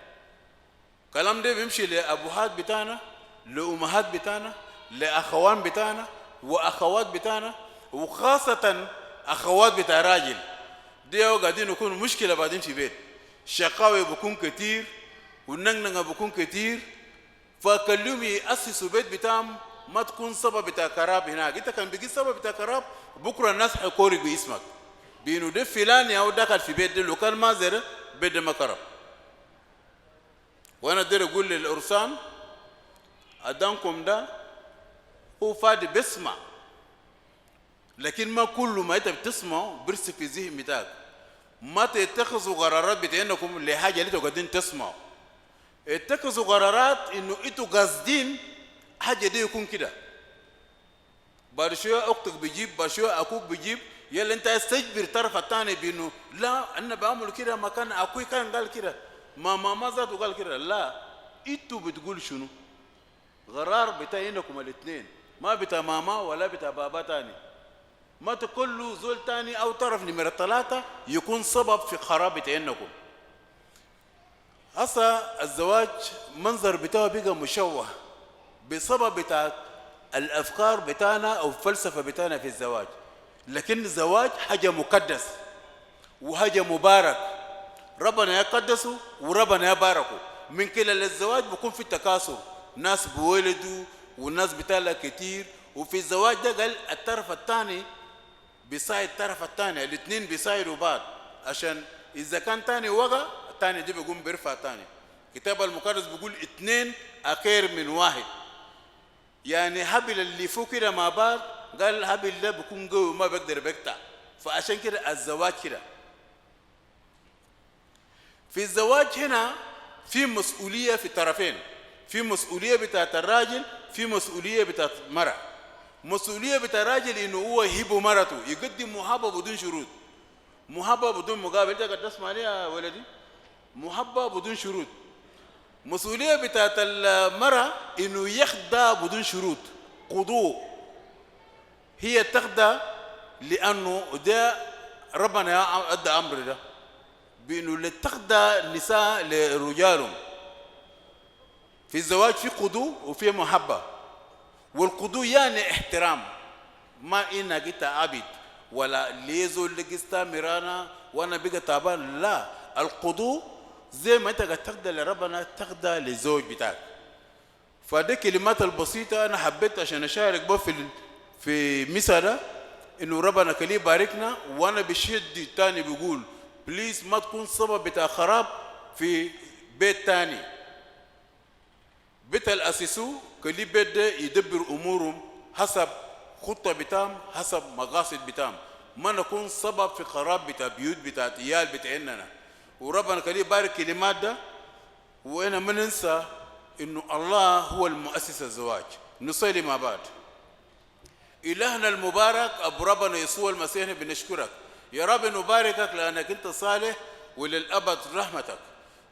الكلام ده بيمشي لابوهات بتاعنا، لامهات بتاعنا، لاخوان بتاعنا واخوات بتاعنا، وخاصه اخوات بتاع راجل. دي قاعدين يكون مشكله بعدين في بيت، شقاوي بكون كتير والنغنغه بكون كتير، فكلهم ياسسوا بيت بتاعهم ما تكون سبب بتاع خراب هناك. انت كان بيجي سبب بتاع خراب، بكره الناس حيقولك باسمك بينو ده فلان يا دخل في بيت ده، لو كان ما زر بيت ده ما خرب. وانا داير اقول للارسان ادانكم ده هو فادي بيسمع، لكن ما كل ما انت بتسمعه برسي في ذهن بتاعك. ما تتخذوا قرارات بتاعتكم لحاجه اللي انتوا قاعدين تسمعوا، اتخذوا قرارات انه انتوا قاصدين حاجه دي يكون كده. بعد شويه اختك بيجيب، بعد شويه اخوك بيجيب، يلا انت استجبر الطرف الثاني بانه لا انا بعمل كده، ما كان اخوي كان قال كده، ما ذاته قال كده. لا، انتوا بتقول شنو؟ قرار بتاعينكم الاثنين، ما بتاع ماما ولا بتاع بابا تاني. ما تقول له زول تاني او طرف نمرة 3 يكون سبب في خراب بتاعينكم. هسا الزواج منظر بتاعه بقى مشوه بسبب بتاع الافكار بتاعنا او الفلسفه بتاعنا في الزواج. لكن الزواج حاجه مقدس وحاجه مبارك، ربنا يقدسه وربنا يباركه. من خلال الزواج بيكون في تكاثر، ناس بولدوا والناس بتاعها كتير. وفي الزواج ده قال الطرف الثاني بيساعد الطرف الثاني، الاثنين بيساعدوا بعض، عشان اذا كان ثاني وقع الثاني دي بيقوم بيرفع ثاني. الكتاب المقدس بيقول 2 أخير من 1. يعني هبل اللي فوق كده مع بعض، قال هبل ده بيكون قوي وما بيقدر بيقطع. فعشان كده الزواج كده. في الزواج هنا في مسؤولية في الطرفين، في مسؤولية بتاعت الراجل، في مسؤولية بتاعت المرأة. مسؤولية بتاع الراجل انه هو يهب مرته، يقدم محبة بدون شروط، محبة بدون مقابل. انت قد تسمعني يا ولدي؟ محبة بدون شروط. مسؤولية بتاعت المرأة انه يخدع بدون شروط، قضوء. هي تخدع لانه ده ربنا ادى امر ده بانه لتخدع النساء لرجالهم. في الزواج في قضوء وفي محبة. والقضوء يعني احترام، ما انك انت عبد ولا ليزو اللي قستا ميرانا وانا بقى تعبان. لا، القضوء زي ما انت قد تخدع لربنا تخدع للزوج بتاعك. فدي كلمات البسيطة انا حبيت عشان اشارك بها في مثال انه ربنا كلي باركنا. وانا بشد تاني بيقول بليز ما تكون سبب بتاع خراب في بيت تاني. بيت الاسسو كلي بيت ده يدبر امورهم حسب خطة بتاعهم، حسب مقاصد بتاعهم، ما نكون سبب في خراب بتاع بيوت بتاع عيال بتاعنا. وربنا كلي بارك كلمات ده. وانا ما ننسى انه الله هو المؤسس الزواج. نصلي مع بعض. إلهنا المبارك أبو ربنا يسوع المسيح بنشكرك يا رب، نباركك لأنك أنت صالح وللأبد رحمتك.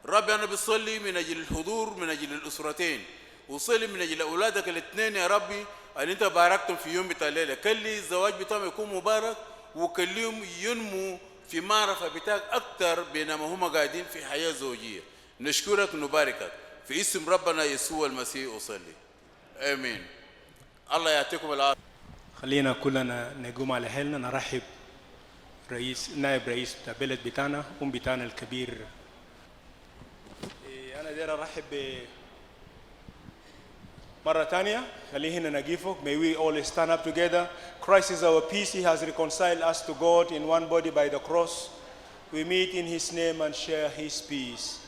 رب أنا بصلي من أجل الحضور، من أجل الأسرتين، وصلي من أجل أولادك الاثنين يا ربي أن أنت باركتم في يوم بتاع الليلة. كلي الزواج بتاعهم يكون مبارك، وكليهم ينمو في معرفة بتاعك أكثر بينما هم قاعدين في حياة زوجية. نشكرك ونباركك في اسم ربنا يسوع المسيح أصلي، آمين. الله يعطيكم العافية. خلينا كلنا نقوم على حالنا نرحب نائب رئيس بتاع بلد بتاعنا بتاعنا الكبير. أنا داير أرحب مرة تانية. خلينا نقيفه. May we all stand up together. Christ is our peace. He has reconciled us to God in one body by the cross. We meet in His name and share His peace.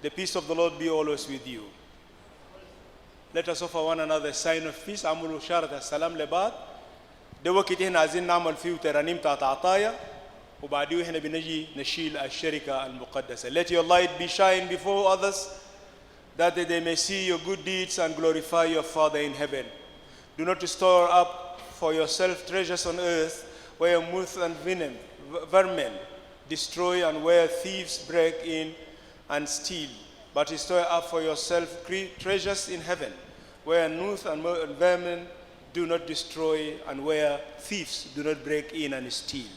The peace of the Lord be always with you. Let us offer one another a sign of peace. عملوا شارة السلام لبعض. ده وقت هنا عايزين نعمل فيه ترانيم بتاعت عطايا، وبعديه هنا بنجي نشيل الشركة المقدسة. Let your light be shine before others, that they may see your good deeds and glorify your Father in heaven. Do not store up for yourself treasures on earth, where moth and vermin destroy and where thieves break in and steal. But store up for yourself treasures in heaven, where moth and vermin do not destroy and where thieves do not break in and steal.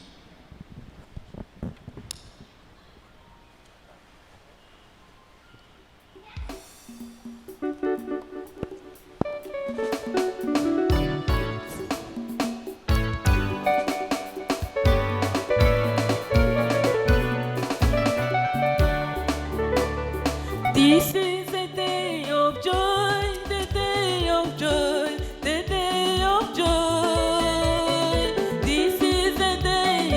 This is the day of joy, the day of joy, the day of joy. This is the day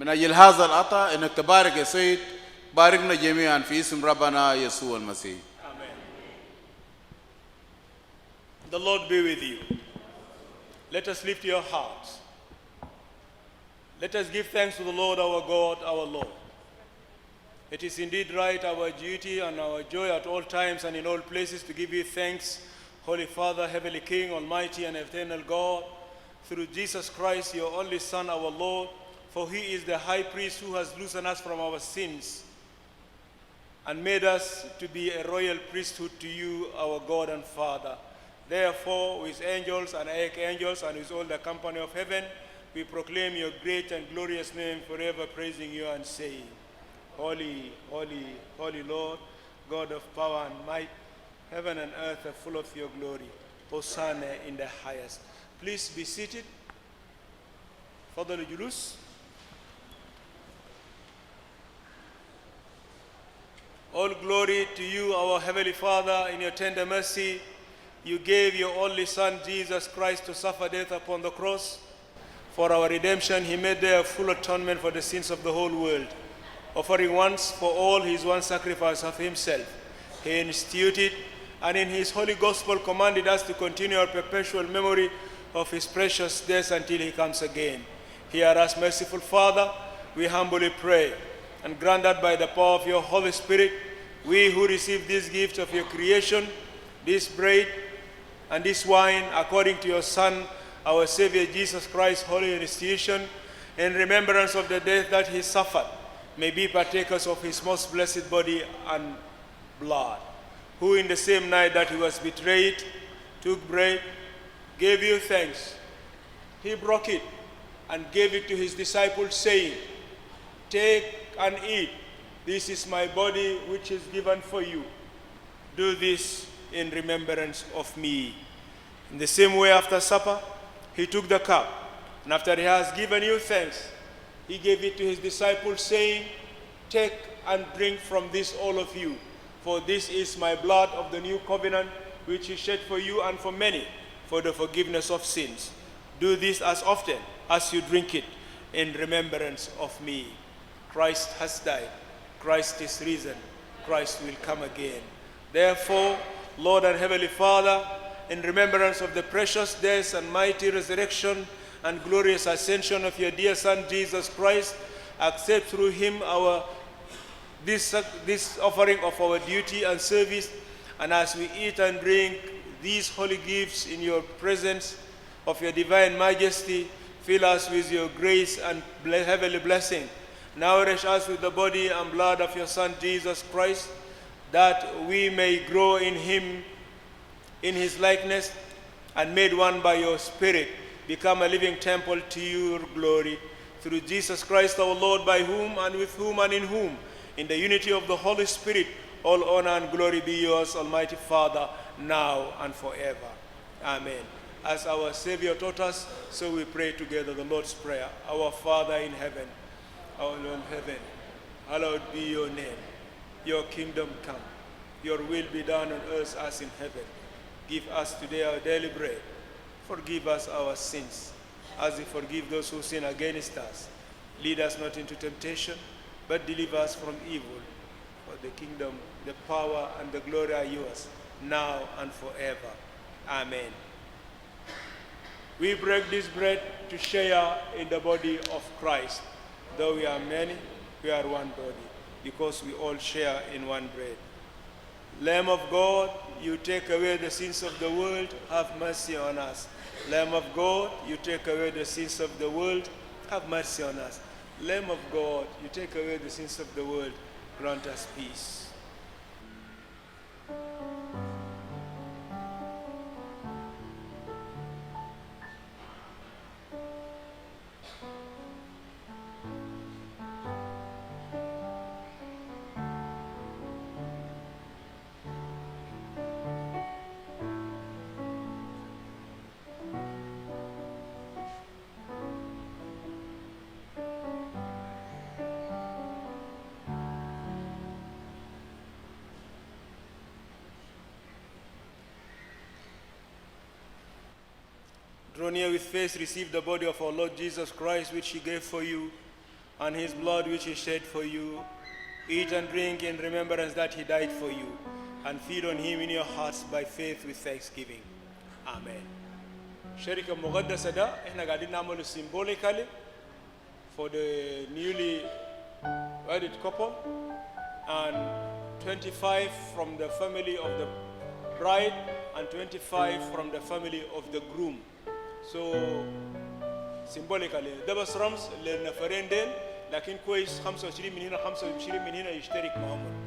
من أجل هذا العطاء إنك تبارك يا سيد. باركنا جميعا في اسم ربنا يسوع المسيح. Amen. The Lord be with you. Let us lift your hearts. Let us give thanks to the Lord our God, our Lord. It is indeed right, our duty and our joy at all times and in all places to give you thanks, Holy Father, Heavenly King, Almighty and Eternal God, through Jesus Christ, your only Son, our Lord, for he is the high priest who has loosened us from our sins and made us to be a royal priesthood to you, our God and Father. Therefore, with angels and archangels and with all the company of heaven, we proclaim your great and glorious name, forever praising you and saying, Holy, holy, holy Lord, God of power and might, heaven and earth are full of your glory. Hosanna in the highest. Please be seated. Father Julus. All glory to you, our Heavenly Father, in your tender mercy. You gave your only Son, Jesus Christ, to suffer death upon the cross. For our redemption, he made there a full atonement for the sins of the whole world, offering once for all his one sacrifice of himself. He instituted and in his holy gospel commanded us to continue our perpetual memory of his precious death until he comes again. Hear us, merciful Father, we humbly pray, and grant that by the power of your Holy Spirit, we who receive this gift of your creation, this bread and this wine, according to your Son, our Savior Jesus Christ's holy institution, in remembrance of the death that he suffered, may be partakers of his most blessed body and blood, who in the same night that he was betrayed, took bread, gave you thanks. He broke it and gave it to his disciples, saying, "Take and eat. This is my body which is given for you. Do this in remembrance of me." In the same way, after supper, he took the cup, and after he has given you thanks, he gave it to his disciples, saying, "Take and drink from this, all of you, for this is my blood of the new covenant, which is shed for you and for many, for the forgiveness of sins. Do this as often as you drink it in remembrance of me." Christ has died. Christ is risen. Christ will come again. Therefore, Lord and Heavenly Father, in remembrance of the precious death and mighty resurrection and glorious ascension of your dear Son, Jesus Christ, accept through him this offering of our duty and service, and as we eat and drink these holy gifts in your presence of your divine majesty, fill us with your grace and heavenly blessing. Nourish us with the body and blood of your Son, Jesus Christ, that we may grow in him, in his likeness, and made one by your Spirit, become a living temple to your glory. Through Jesus Christ our Lord, by whom and with whom and in whom, in the unity of the Holy Spirit, all honor and glory be yours, Almighty Father, now and forever. Amen. As our Savior taught us, so we pray together the Lord's Prayer. Our Father in heaven, our Lord in heaven, hallowed be your name. Your kingdom come. Your will be done on earth as in heaven. Give us today our daily bread. Forgive us our sins, as we forgive those who sin against us. Lead us not into temptation, but deliver us from evil. For the kingdom, the power, and the glory are yours, now and forever. Amen. We break this bread to share in the body of Christ. Though we are many, we are one body, because we all share in one bread. Lamb of God, you take away the sins of the world, have mercy on us. Lamb of God, you take away the sins of the world, have mercy on us. Lamb of God, you take away the sins of the world, grant us peace. Draw near with faith, receive the body of our Lord Jesus Christ, which he gave for you. and his blood which he shed for you. Eat and drink in remembrance that he died for you, and feed on him in your hearts by faith with thanksgiving. Amen. شركة مقدسة ده احنا قاعدين نعمله symbolically for the newly wedded couple, and 25 from the family of the bride and 25 from the family of the groom. So symbolically ده بس رمز للنفرين دين، لكن كويس 25 من هنا 25 من هنا يشترك معهم.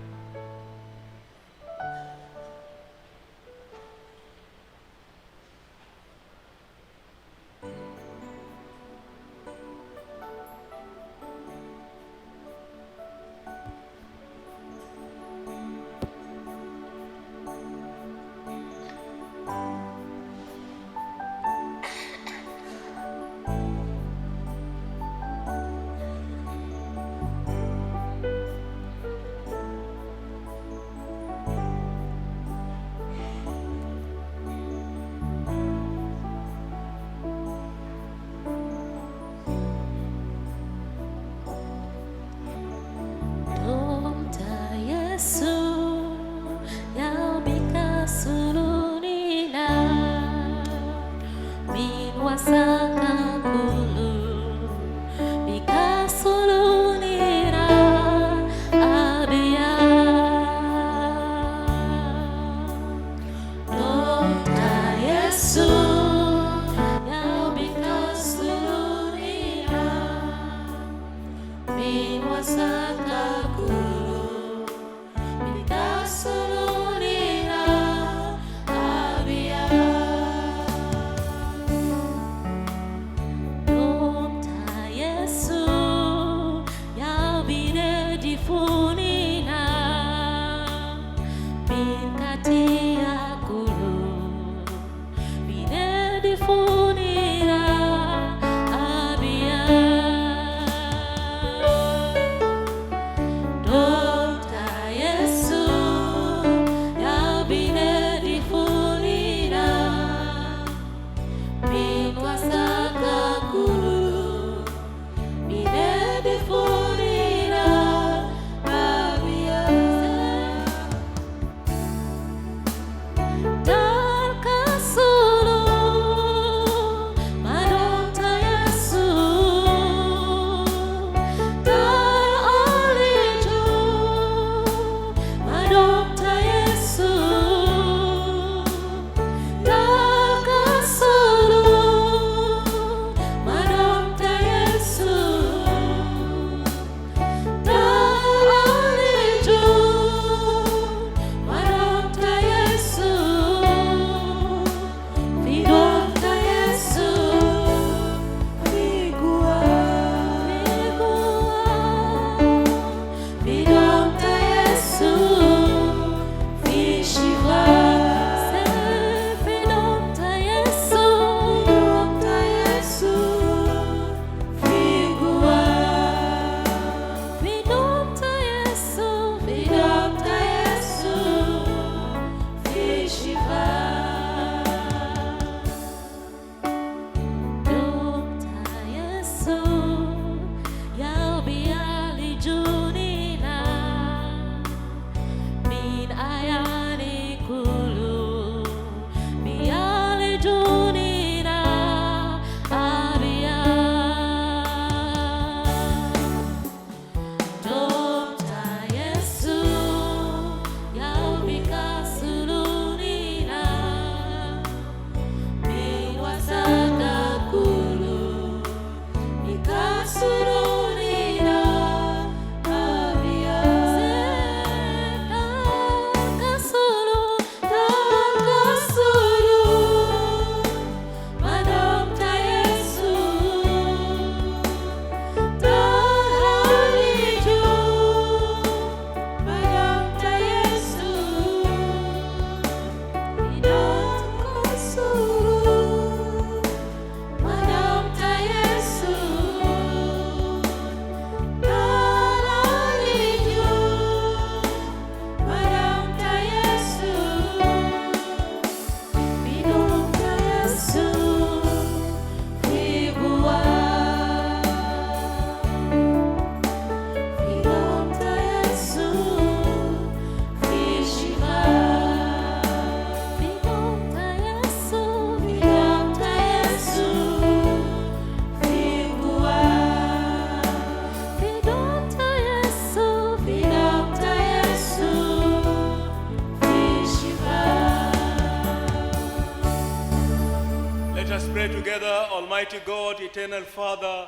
Almighty God, eternal Father,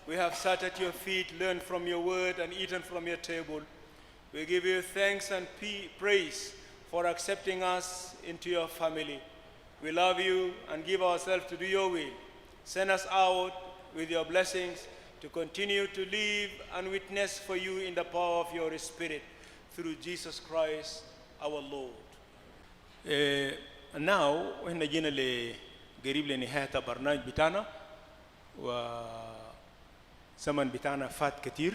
we have sat at your feet, learned from your word, and eaten from your table. We give you thanks and praise for accepting us into your family. We love you and give ourselves to do your will. Send us out with your blessings to continue to live and witness for you in the power of your Spirit through Jesus Christ our Lord. Now, when the general قريب لنهاية برنامج بتاعنا وزمن بتاعنا فات كتير.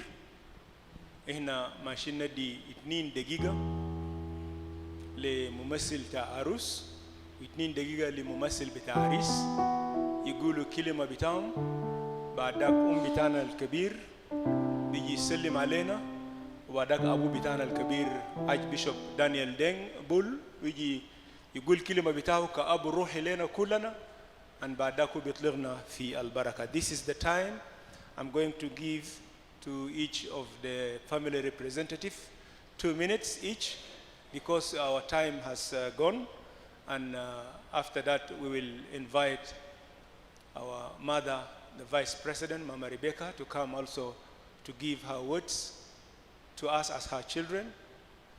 احنا ماشيين ندي 2 دقيقة لممثل بتاع عروس و2 دقيقة لممثل بتاع عريس يقولوا كلمة بتاعهم. بعدك بتاعنا الكبير بيجي يسلم علينا، وبعدك أبو بتاعنا الكبير Archbishop دانيال دينغ بول ويجي يقول كلمة بتاعه كأب روحي لنا كلنا، and بعدك بيطلقنا في البركة. This is the time I'm going to give to each of the family representative 2 minutes each, because our time has gone, and after that we will invite our mother, the Vice President, Mama Rebecca, to come also to give her words to us as her children.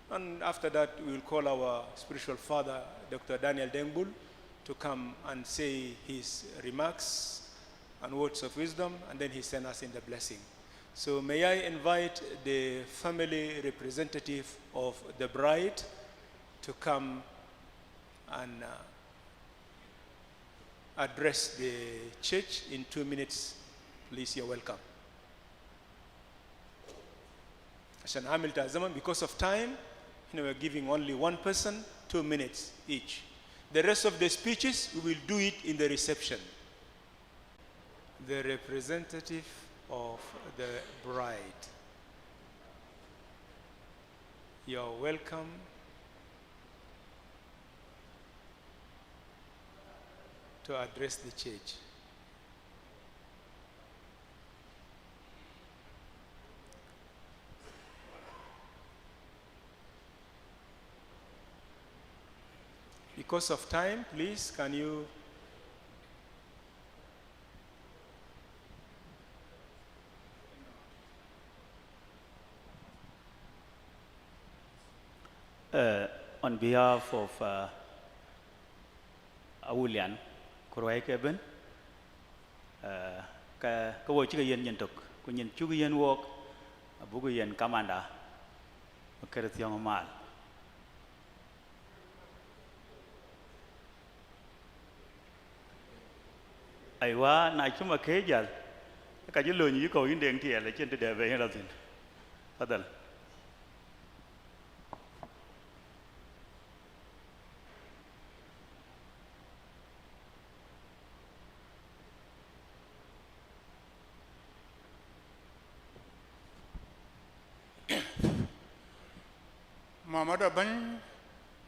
And after that, we will call our spiritual father, Dr. Daniel Deng-Bheer, to come and say his remarks and words of wisdom, and then he send us in the blessing. So may I invite the family representative of the bride to come and address the church in 2 minutes. Please, you're welcome. عشان عامل تعزمان, because of time, we're giving only one person 2 minutes each. The rest of the speeches, we will do it in the reception. The representative of the bride, you're welcome. To address the church. Because of time, please, can you on behalf of Awulian Kurai Keben, ka wo chi yen yen tok ku nyen chu yen wok bu yen kamanda keretiong mal aiwa na chuma ke jal ka ji lo nyi ko yin deng tie le chen de de ve la tin fadal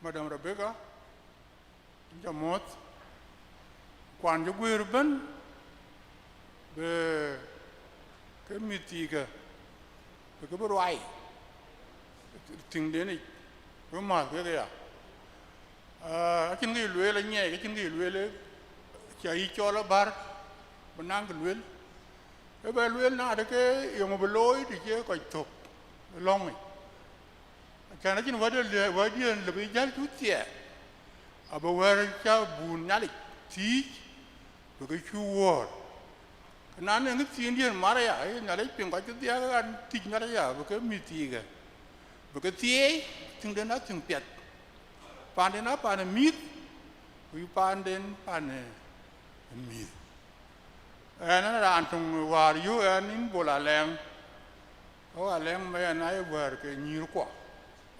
Madam Rebecca, Jamot, Kwan Jagwirban, the Kemitiga, the Kuburai, Tingdeni, Ruma, where they are. I can give well and I can give well, Chaichola bar, Banangal will. If I will not, okay, you move below it, you quite talk long way. Can I get what you and the Vijay to tear? About where shall Bunalik teach because you war. None of the Indian Maria, and I think what the other and teach Maria because me tiger. Because the think they're nothing yet. Panding up on a meat, we panding on a meat. And Anton, war you and in Bolalem. Oh, Aleng may and I work in New York.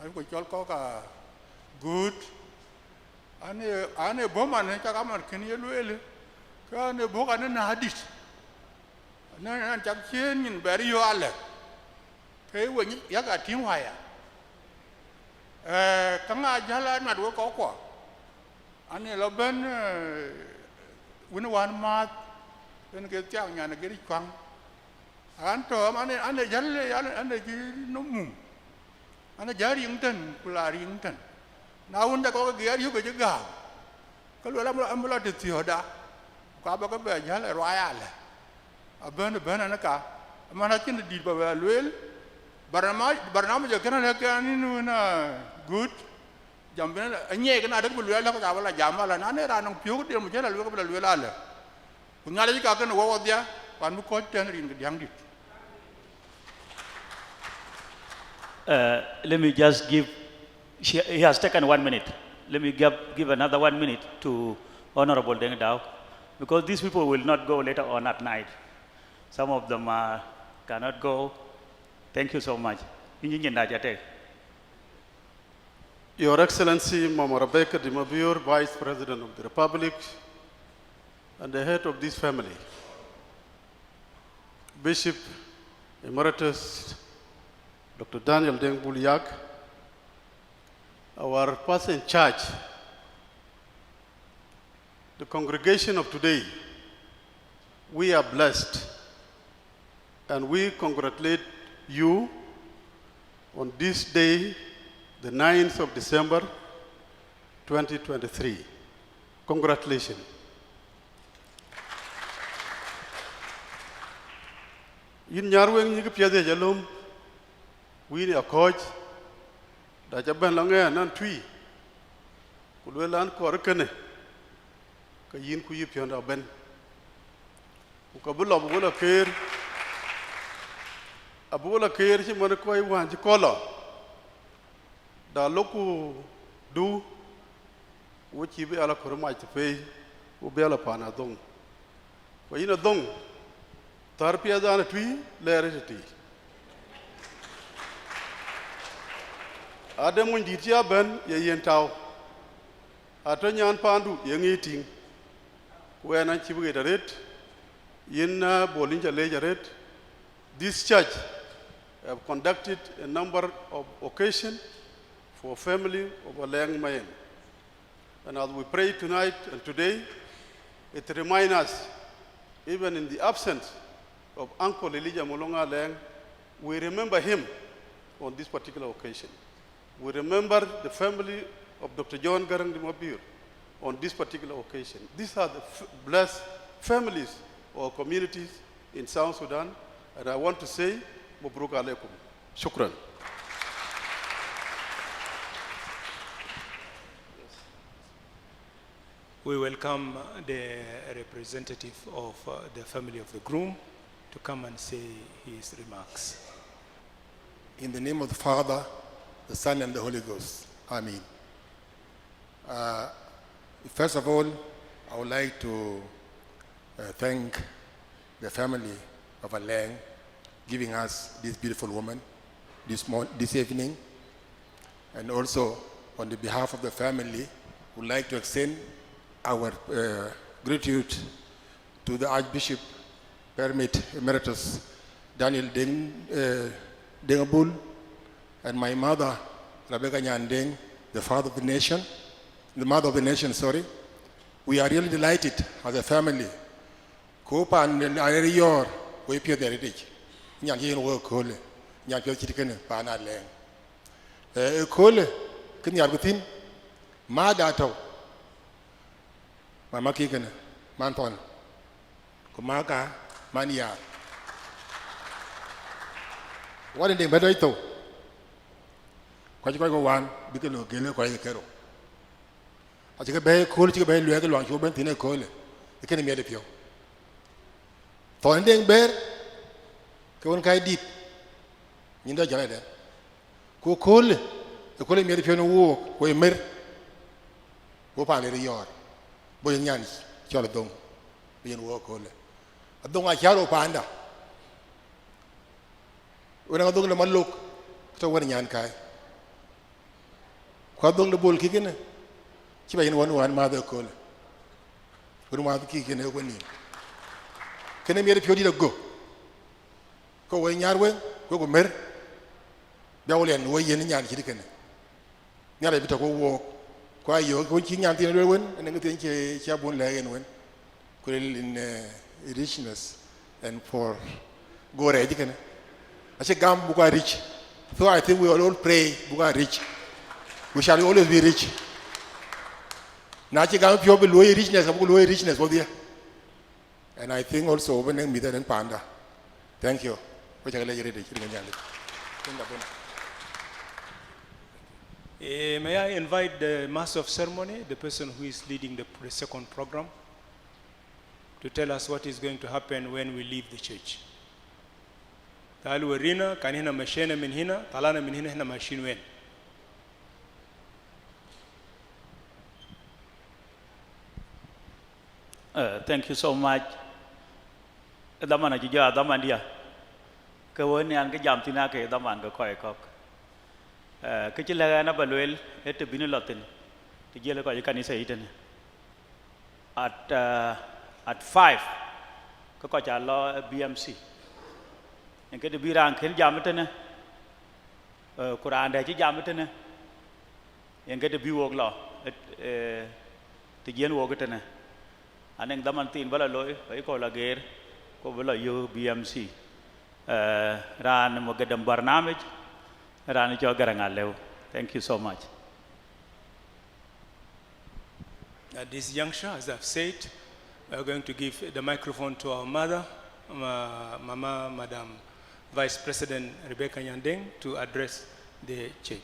I go Chol good. Ane boman and Chakaman can you really? Can a book and a hadith. Nan Chakin in Barry Ale. Pay when you got Tim Wire. Kanga Jala not work okwa. Ane Loban win 1 month, then get young and get it kwang. Anto, and a jelly and a no moon. And a Jarrington, Pularington. Now, when the go get you, but you go. Kalula Ambula de Theoda, kwa ba ka ba jala royal a ben na ka mana kin di ba luel barnama je kana ka ni na good jambe anye kana da luel la ka wala jamala na ne ra nang piu de mo jala luel ka luel ala kunya le ka kana wo dia pan ko ten rin ga diang dit. Let me just give, he has taken 1 minute. Let me give another 1 minute to Honorable Deng-Bheer, because these people will not go later on at night. Some of them cannot go. Thank you so much. Your Excellency, Mama Rebecca Deng-Bheer, Vice President of the Republic, and the head of this family, Bishop Emeritus Dr. Daniel Deng-Bheer, our pastor in charge, the congregation of today, we are blessed, and we congratulate you on this day, the 9th of December, 2023. Congratulations. In Yarweng, you can jalom, we are coach, da jaban lange nan tui, kulwelan korakane, kayin kuyi pionda ben, ukabula bula care, abula care, she monakoi one, Chol, da loku do, which you be ala kormai to pay, ubela pana dong. For in a dong, Tarpia than a tree, larity. Adam when Ditia Ben, Yen Tau. Atanyan Pandu, young eating. When I chibuate a rate, Yen Bolinja Lejaret. This church have conducted a number of occasions for family of Aleng Mayem. And as we pray tonight and today, it reminds us, even in the absence of Uncle Elijah Molonga Aleng, we remember him on this particular occasion. We remember the family of Dr. John Garang Deng-Bheer on this particular occasion. These are the blessed families or communities in South Sudan, and I want to say, Mubruk alaikum. Shukran. We welcome the representative of the family of the groom to come and say his remarks. In the name of the Father, the Son, and the Holy Ghost. Amen. First of all, I would like to thank the family of Aleng giving us this beautiful woman this evening. And also, on the behalf of the family, would like to extend our gratitude to the Archbishop Permit Emeritus Daniel Deng-Bheer and my mother, Rebecca Nyandeng, the father of the nation, the mother of the nation, sorry. We are really delighted as a family. Kopa and Arior, we appear the heritage. Nyan Yin work Kole, Nyan Chicken, Pana Lang. Kole, can you have with him? Madato. Mama Kigan, Manton, Kumaka, Mania. What in the better? Quite one, because of Gilly Quay Kero. I take a bay, cool, take a bay, you have a long human in a coal. You can't make it pure. Thon Deng-Bheer, go on Kai deep. In the Jada. Go cool, the coal made a piano walk, where mir. Go pan a yard. Boy Yans, Choladong, being walk coal. I don't like Yaro Panda. When I don't know look, so what in Yankai. Kwadong the bull kicking it. She in one mother call. Wouldn't want to kick in her winning. Can I make a pure go? Go in your way, go mer. Dowley and way in Yan Chicken. Not a bit of a walk. Quite you, going Yan win, and then think Chabun leg and win. Could in richness and for go ready. I say, Gam Buga rich. So I think we will all pray Buga rich. We shall always be rich. Nachi Gam Pio below richness, of low richness, what there. And I think also opening Mitha and Panda. Thank you. May I invite the Master of Ceremony, the person who is leading the second program, to tell us what is going to happen when we leave the church. تعالوا ورينا كان هنا مشينا من هنا طلعنا من هنا احنا ماشيين وين. Thank you so much. Daman aja jauh daman dia. Kewenangan kejam tina ke daman ke koi kok. Kecilakan apa luel itu binu latin. Tijela kau ikan isa itu. At 5 kau jalan BMC. Yang kita bilang kiri jam itu ne. Quran dah jam itu ne. Yang kita biwok lah. Tijian wok itu ne. Aneng daman tin bala loy, kau lager, kau bala yo BMC. Ran mo gedam barnamij, ran jo garangaleu. Thank you so much. This juncture, as I've said, we are going to give the microphone to our mother, Mama, Madam Vice President Rebecca Nyandeng, to address the church.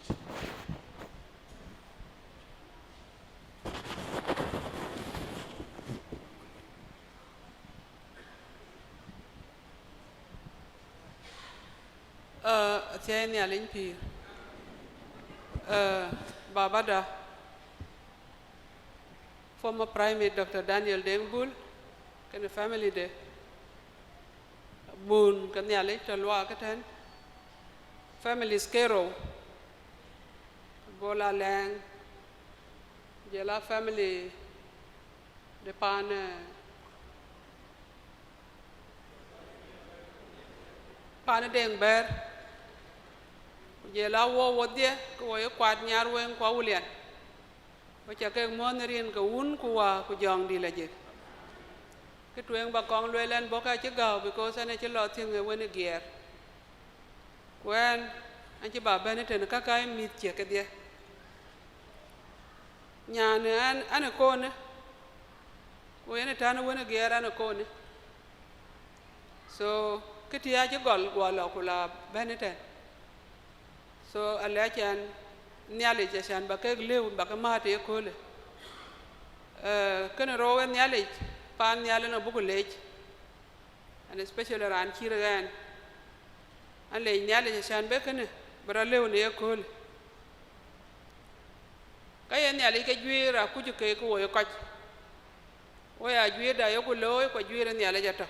Tieni Aleng Bheer. Baba da former Primate Dr. Daniel Deng-Bheer, can the family de Boon, can the Aleng Chalwa Katan, family Skero, Bola Aleng, Jela family, the Pan. Deng-Bheer, jela wo dia ko yo kwat nyar wen ko wulian ko cha ke monerin ko un ko wa ko jong di la je ke tuen ba kong le len bo ka che gao because ane che lo thing wen gier kwen an che ba ben te ka ka mit che ke dia nyane an ko ne ko ene tan wen gier an ko ne so ketia je gol gwala kula beneten so alachan nyale je shan ba ke lew ba ke mate ko le ken rowe nyale pan nyale no bugu lech and especially ran chiragan ale nyale je shan be ken bra lew ne ko le kay nyale ke juira ku ju ke ko yo ka o ya juida yo ko lo ko juira nyale jata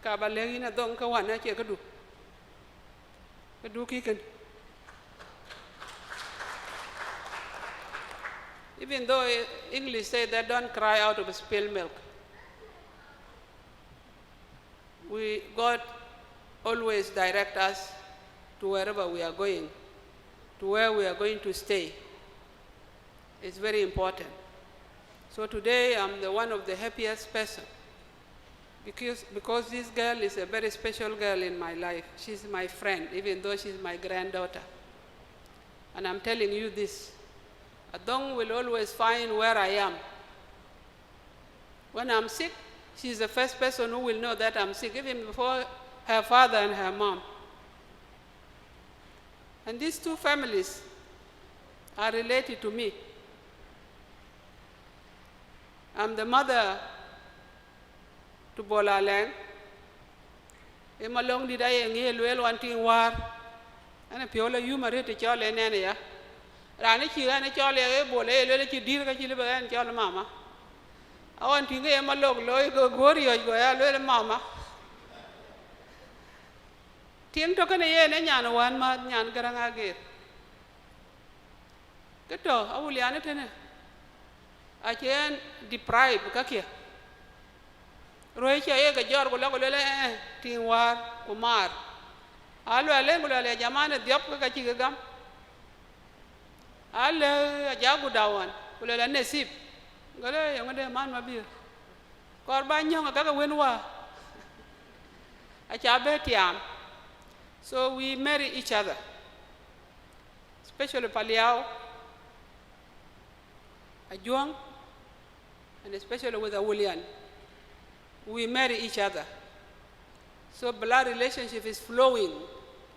ka ba lengi na dong ka wana che ka du ki ken even though English say that don't cry out of spilled milk, God always direct us to wherever we are going, to where we are going to stay. It's very important. So today I'm one of the happiest person because this girl is a very special girl in my life. She's my friend, even though she's my granddaughter. And I'm telling you this, Adhong will always find where I am. When I'm sick, she's the first person who will know that I'm sick, even before her father and her mom. And these two families are related to me. I'm the mother to Bola Aleng. Emalong di dai ngi luel wan ting war. Ana piola yu mare te chole nene ya. Rani chi ga ne chole e bole le chi dir ka chi le ban chole mama. Awan ting e malong loy go gori go ya le mama. Ting to kane ye ne nyan wan ma nyan garanga ge. Keto awuliane tene. Achen deprive kakia. Roy cha ye ga jor go la go le ting war kumar. Alo ale go le jamane diop ka chi ga gam. Ale Ajakguong go le nesip. Go le yang de man ma bi. Kor ba nyong ka ga wenwa. Acha betiam. So we marry each other. Especially Paliao, Ajuang, and especially with a William. we marry each other. So blood relationship is flowing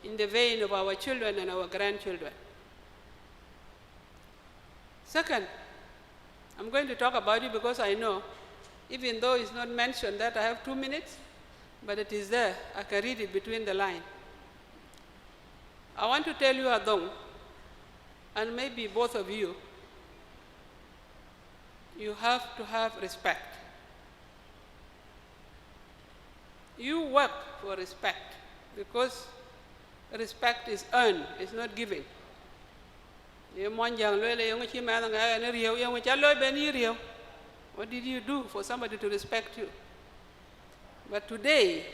in the vein of our children and our grandchildren. Second, I'm going to talk about it because I know, even though it's not mentioned that I have 2 minutes, but it is there. I can read it between the lines. I want to tell you, Adhong, and maybe both of you, you have to have respect. You work for respect because respect is earned, it's not given. What did you do for somebody to respect you? But today,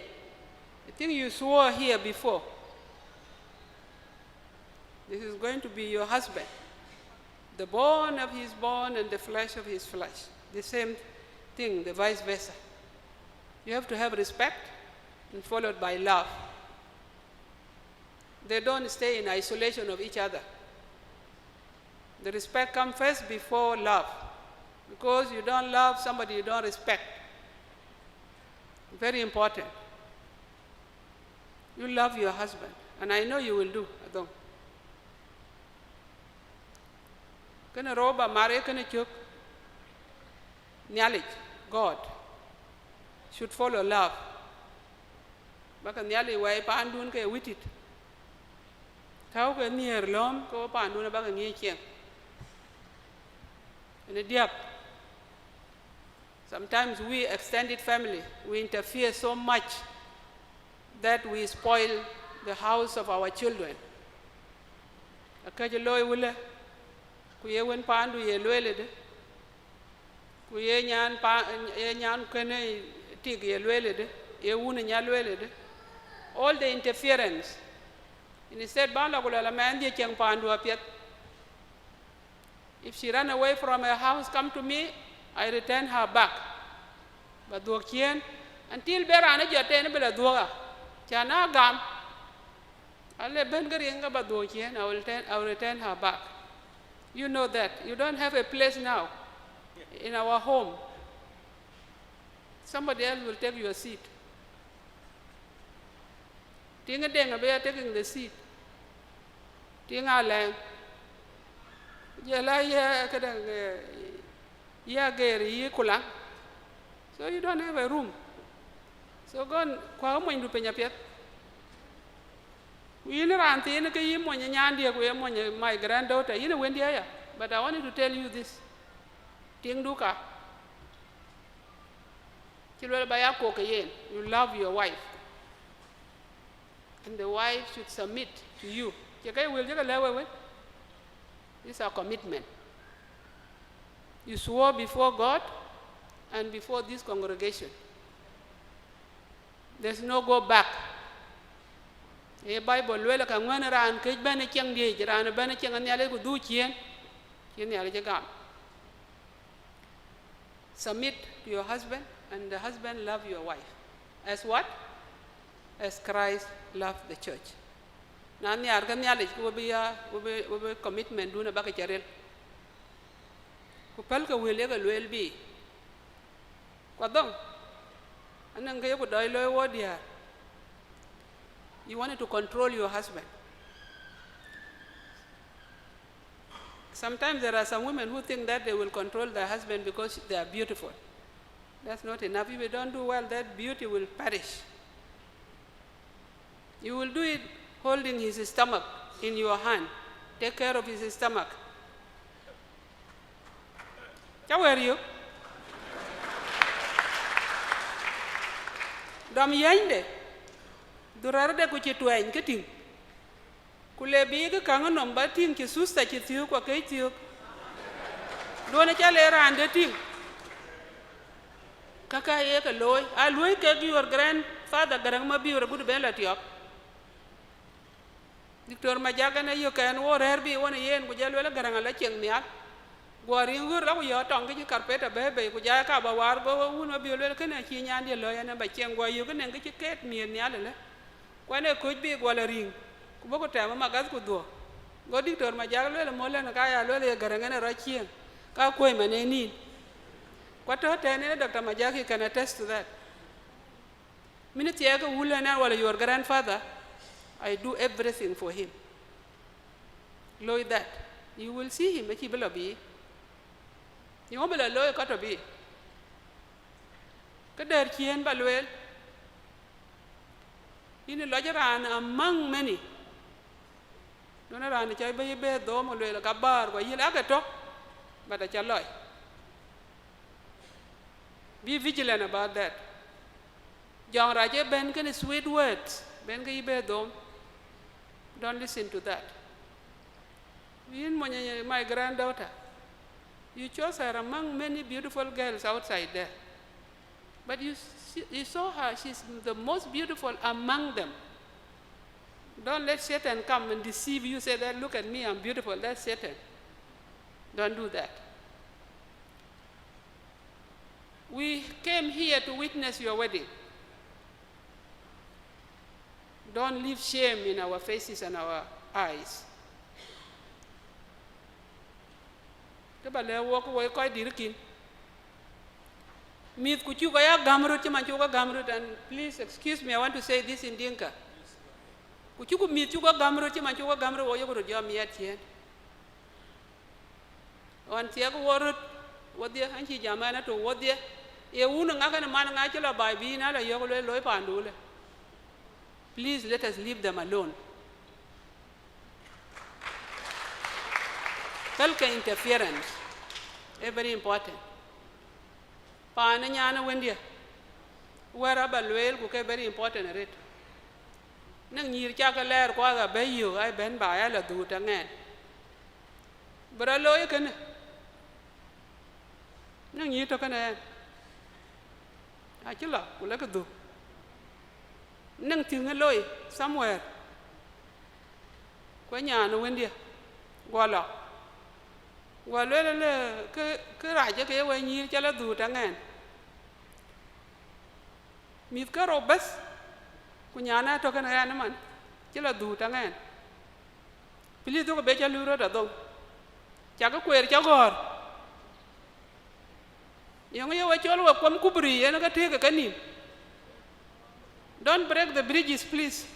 I think you swore here before, this is going to be your husband, the bone of his bone and the flesh of his flesh. The same thing, the vice versa. You have to have respect and followed by love. They don't stay in isolation of each other. The respect comes first before love. Because you don't love somebody you don't respect. Very important. You love your husband, and I know you will do, Adhong. Kana roba mare kana chuk. Knowledge, God, should follow love. Baka nyali way pandun ke witit. Tau ke nier lom ko pandun baka ngie chieng. And a diap. Sometimes we, extended family, we interfere so much that we spoil the house of our children. Akaja loy wule, kuye wen pandu ye loyle de, kuye nyan kene tig ye loyle de, ye wuna nya loyle de. All the interference. Instead, bala kula la man ye cheng pandu apiet. If she ran away from her house, come to me, I return her back. But until berana jate ne bela duga. Chana gam. Ale bengaringa ba duokien, I will return her back. You know that. You don't have a place now in our home. Somebody else will take your seat. Tinga denga be taking the seat. Tinga Aleng. Jela ya kadang ya geri kulang. So you don't have a room. So go kwa mo ndu penya pet. Yini ranti ne ke yimo nyandi ko yemo my granddaughter yini wendi ya. But I wanted to tell you this. Ting duka. Kilwela baya ko ke yen. You love your wife. And the wife should submit to you. Kaya will jaga lewe. This is our commitment. You swore before God and before this congregation. There's no go back. The Bible wela ka ngwana ran ke bana chang die ran bana chang nyale ku du chien nyale jagam. Submit to your husband and the husband love your wife. As what? As Christ loved the church. Na nyar kan nyale ku biya we commitment duna ba ka charel. Ku pal ka wele ka loel bi. Kwadong. Anang kaya ku dai loy wodia. You wanted to control your husband. Sometimes there are some women who think that they will control their husband because they are beautiful. That's not enough. If you don't do well, that beauty will perish. You will do it holding his stomach in your hand. Take care of his stomach. How are you? Dam yande. Durarde ku ci tuañ ke ting ku le bi ke kanga nom ba ting ci susta ci tiu ko kay tiu do na ca le rande ting kaka ye ke loy a loy ke your grandfather garang ma biure bu ben la tiop Dictor ma jaga na yo kan wo rer bi wona yen ku jalo la garang la ceng niat gori ngur la ku yo tong ke carpet be be ku ja ka ba war go wun ma bi le ke na ci ñaan de loy na ba ceng go yo ke ne ke ci ket mi nial le Kwane could be wala ring. Kuboko tema magas kudo. Go dictor ma jaglo le mole na kaya lo le garangana rachien. Ka kwe maneni. Kwato tene Dr. Majaki can attest to that. Minute yaga wulana wala your grandfather, I do everything for him. Loy that. You will see him, he will be. You will loy cut be. Kadar chien balwel. In a lodger among many. Don't run a chai by bed, dome or a bar, where you like a talk, but a chaloy. Be vigilant about that. John Raja Benken is sweet words. Benka ibe dome. Don't listen to that. My granddaughter, you chose her among many beautiful girls outside there. But you saw her, she's the most beautiful among them. Don't let Satan come and deceive you, say that, look at me, I'm beautiful, that's Satan. Don't do that. We came here to witness your wedding. Don't leave shame in our faces and our eyes. Walk away quite dirkin. Meet Kuchuga Gamrut, Machuga Gamrut, and please excuse me, I want to say this in Dinka. Kuchuku meet Chuga Gamrut, Machuga Gamru, or you go to Jam yet yet. On Tiago Warut, what dear Hanchi Jamana to what dear, a woman and man actually by being a Yogole Loipandule. Please let us leave them alone. Pelka interference is very important. Pananyana Wendia, where Abalwell could very important at it. Nang year chakaler quaga bay you, I bend by Ala do tangan. But a lawyer can Nang year token. Achilla, will like a do. Nang Tingaloi, somewhere. Quanyana Wendia, Walla. Well, Karaja gave a year jala do tangan. Meet Karobus, Kunyana token animal, jala do tangan. Please do a better lure at all. Jagaquer Jagor. Young you watch all of Kumkubri and take a canin. Don't break the bridges, please.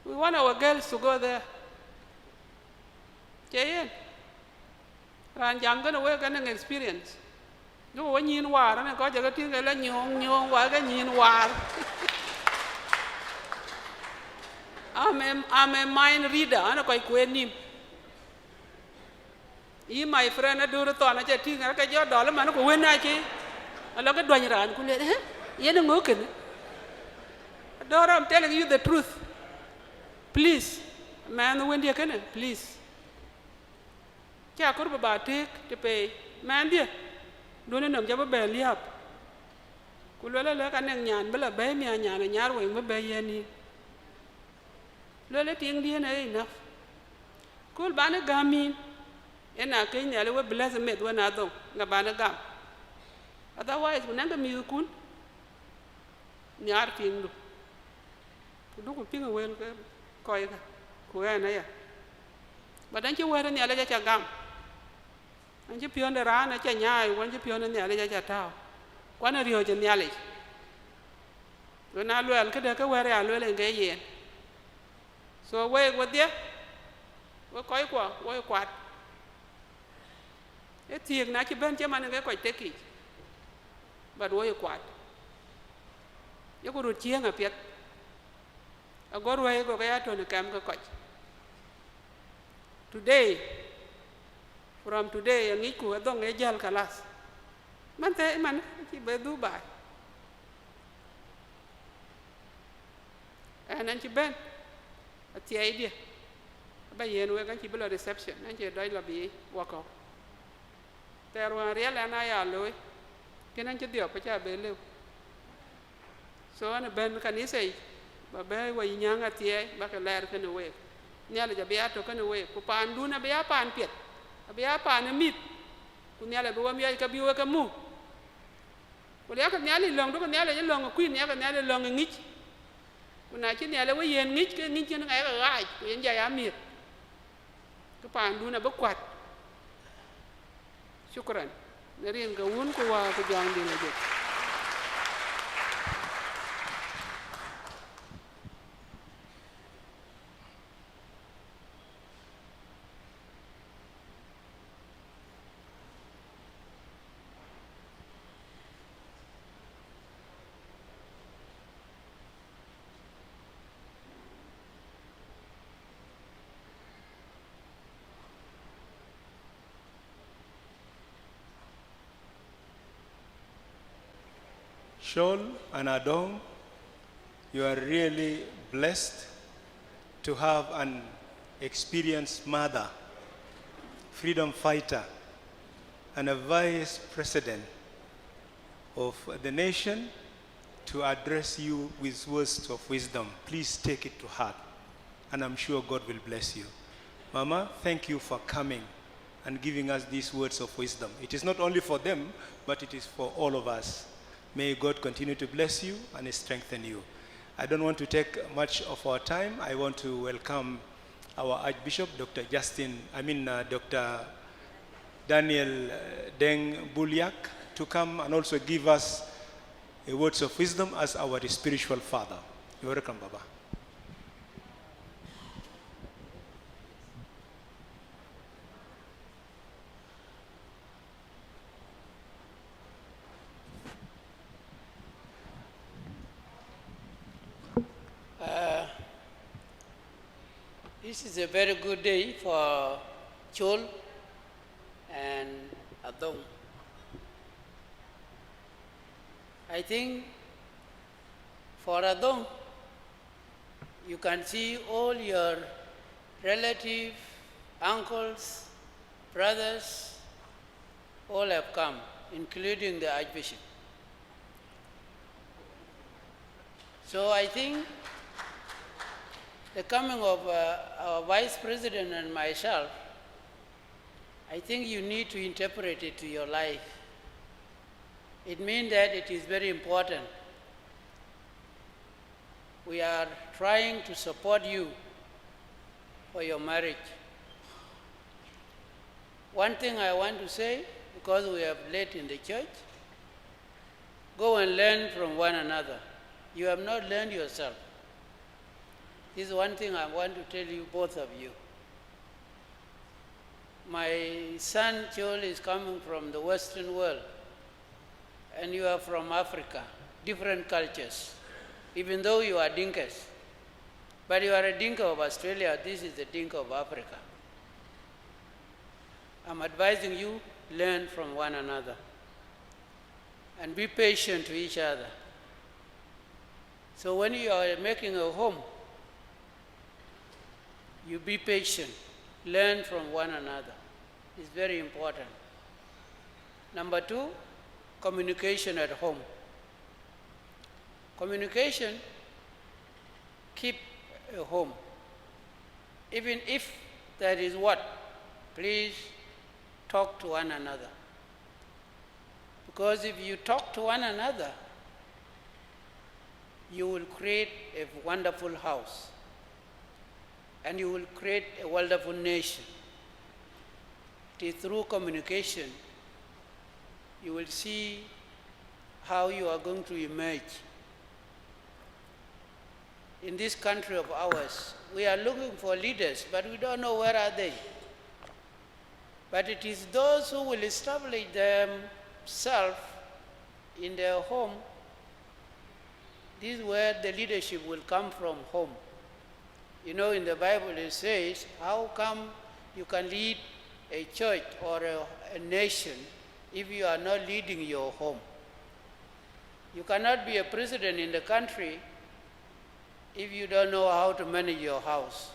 We want our girls to go there. Jayen. And I'm going to work on an experience. No one in war, and I got a thing a young wagon in war. I'm a mind reader, and I quite quit him. He, my friend, I do the Thon, I think I got your dollar, man, when I came. I look at Dwayne and could let him. You don't look at it. Dora, I'm telling you the truth. Please, man, the windy can, please. Could about take to pay. Man, dear, don't know Jabba belly up. Could well look at Yan, Bella Bay me and Yan and Yarway, my bay any. Lola ting DNA enough. Cool banner gammy. And I can't yell with bless and made one other, Nabana gum. Otherwise, whenever me could, Nyar king. Look at ping away, Koya, Koya. But don't you wear any other gum? And you pion the ran at Yanya, when you pion in the Alaja Tao. One of your geniality. When I will get a where I will engage in. So away with you? What quite what? It's here, not you bent your man and quite take it. But what you quite? You go to Chiang up yet. I go away, go out on the camp. Today, from today, ang iku Adhong ejal kalas. Man, he be Dubai. And then she ben. At the idea. By yen we can keep a reception, and you die lobby walk off. There were real and I alloy. Can I get the opportunity? So on a ben can you say, but by way young at the back a lair can away. Nearly the beato can away. Pupan do not be a pan pit. A beapa and a meat. Kunyala Buamia Kabu a move. Well, you can nearly long, look nearly long a queen, never nearly long in each. When I can nearly way and each can each and I right, we enjoy a meat. Kupan do not book what. Shukran. The ring go wound to join the Chol and Adhong, you are really blessed to have an experienced mother, freedom fighter, and a vice president of the nation to address you with words of wisdom. Please take it to heart, and I'm sure God will bless you. Mama, thank you for coming and giving us these words of wisdom. It is not only for them, but it is for all of us. May God continue to bless you and strengthen you. I don't want to take much of our time. I want to welcome our Archbishop, Dr. Dr. Daniel Deng-Bheer, to come and also give us a words of wisdom as our spiritual father. You're welcome, Baba. This is a very good day for Chol and Adhong. I think for Adhong, you can see all your relatives, uncles, brothers, all have come, including the Archbishop. So I think the coming of our Vice President and myself, I think you need to interpret it to your life. It means that it is very important. We are trying to support you for your marriage. One thing I want to say, because we have led in the church, go and learn from one another. You have not learned yourself. This is one thing I want to tell you, both of you. My son Chol is coming from the Western world, and you are from Africa, different cultures, even though you are Dinkas. But you are a Dinka of Australia, this is the Dinka of Africa. I'm advising you, learn from one another, and be patient to each other. So when you are making a home, you be patient, learn from one another. It's very important. Number two, communication at home. Communication, keep a home. Even if there is what, please talk to one another. Because if you talk to one another, you will create a wonderful house. And you will create a wonderful nation. It is through communication you will see how you are going to emerge. In this country of ours, we are looking for leaders, but we don't know where are they. But it is those who will establish themselves in their home. This is where the leadership will come from, home. You know, in the Bible it says, how come you can lead a church or a nation if you are not leading your home? You cannot be a president in the country if you don't know how to manage your house.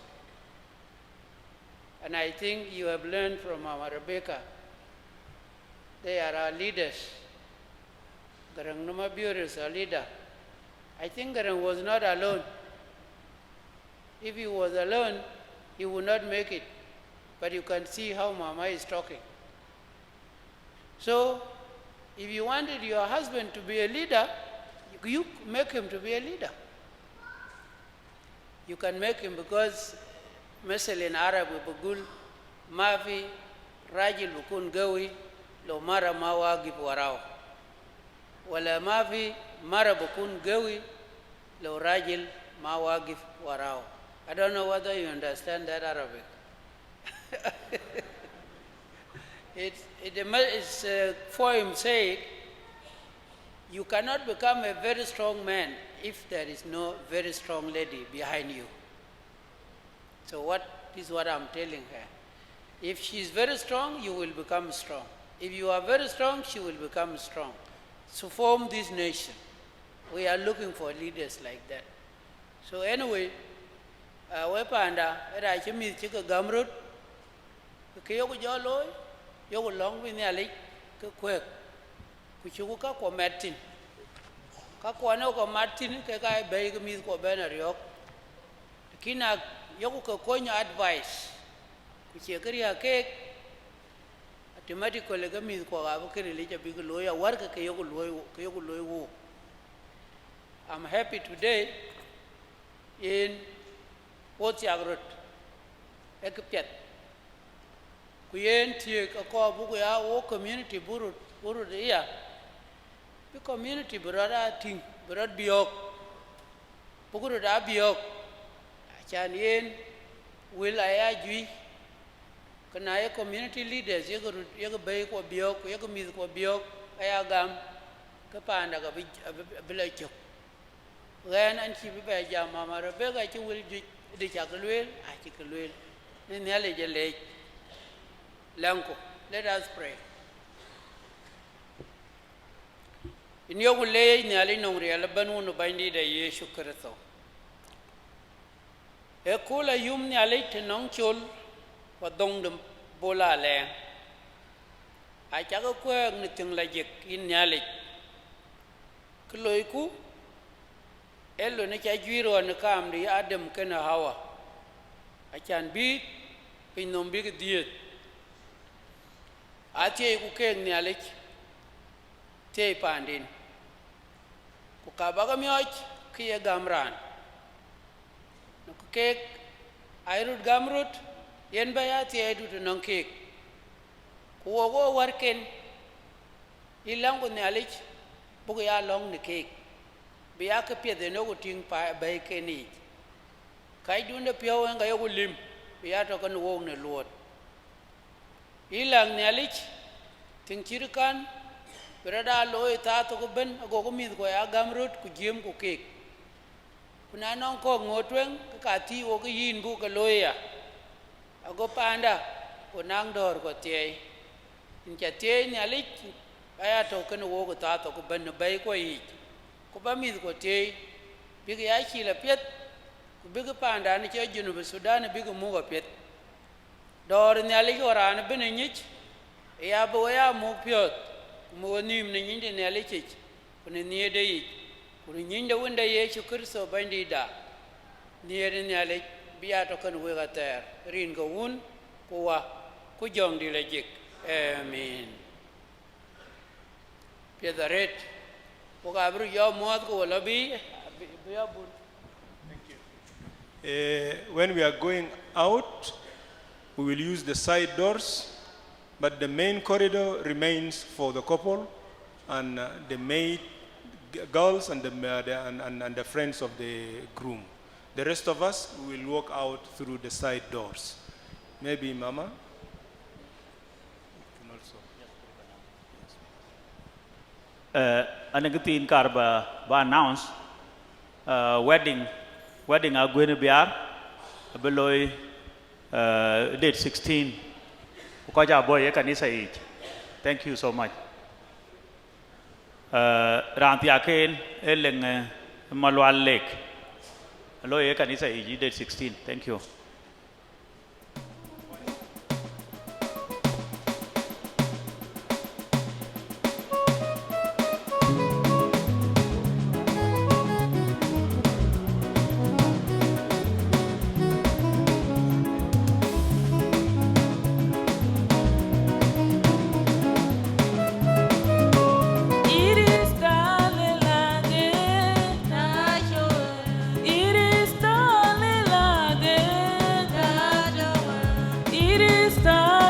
And I think you have learned from our Rebecca. They are our leaders. Deng-Bheer is our leader. I think Deng was not alone. If he was alone, he would not make it. But you can see how Mama is talking. So, if you wanted your husband to be a leader, you make him to be a leader. You can make him because, مثل in Arab بقول ما في راجل بكون قوي لو مرة ما واقف وراه ولا ما في مرة بكون قوي لو راجل ما واقف وراه. I don't know whether you understand that Arabic. It's a poem saying, you cannot become a very strong man if there is no very strong lady behind you. So this is what I'm telling her. If she is very strong, you will become strong. If you are very strong, she will become strong. So form this nation. We are looking for leaders like that. So anyway, we panda era chimi chika gamrut ke yoku jolo yoku long with nyali ke kwek ku chuku ka ko Martin ka ko no ko Martin ke ka be ke mi ko benar yok kina yoku ko konya advice ku che kriya ke automatically ke mi ko ga ke ri je big lawyer war ke yoku loy wo. I'm happy today in Ajakguong ekpet kuyen tie ko bugu ya wo community buru ya the community brother ting brother biok bugu da biok chan yen will aya jui kana ye community leaders ye go bay ko biok ye go mi ko biok aya gam ka panda ga bila chok ren an chi be ja mama be ga chi will di chaklwel a chiklwel ni nyale je le lanko. Let us pray. In your lay nyale no real banu no bindi de Yeshu Kristo e kula yum nyale te nong chol wa dong dum bola Aleng a chaga ko ni ting la jek in nyale kloiku elo ne cha juiro ne kam di Adam kana Hawa a chan bi pin nom bi diet a tie ku ke ni alek te pandin ku ka baga myoch ki gamran no ku ke airut gamrut yen ba ya tie du to non ke ku wo warken ilangu ni alek bu ya long ni ke biya ka pie de no ting pa ba ke ni kai dunde pio nga yo lim biya to kan wo ne luot ilang ne alich ting chirkan berada loy ta to ko ben go mi ko ya gamrut ku jem ku ke kuna non ko ngotwen ka ti wo ko yin bu ka loya ago panda ko nang dor ko tie in cha tie ne alich aya to kan wo ko ta to ko ben bai ko yi ko ba mi ko te big ya chi la pet ku big panda ni che junu Sudan big mu ko pet dor ni ali ko ran ben nyich ya bo ya mu pet mu ni ni nyinde ni ali chi ku ni de yi ku ni nyinde wonda Yesu Kristo bandi da ni ni ali biya to kan we ga ter rin go un ku wa ku jong di la jik amen pedaret when we are going out, we will use the side doors, but the main corridor remains for the couple and the maid girls and the friends of the groom. The rest of us will walk out through the side doors. Maybe Mama? Anagatin karba ba announce wedding Deng-Bheer below date 16 ukaja boy kanisa ich. Thank you so much. Ranti aken Aleng malwal lake lo kanisa ich date 16. Thank you. It is time.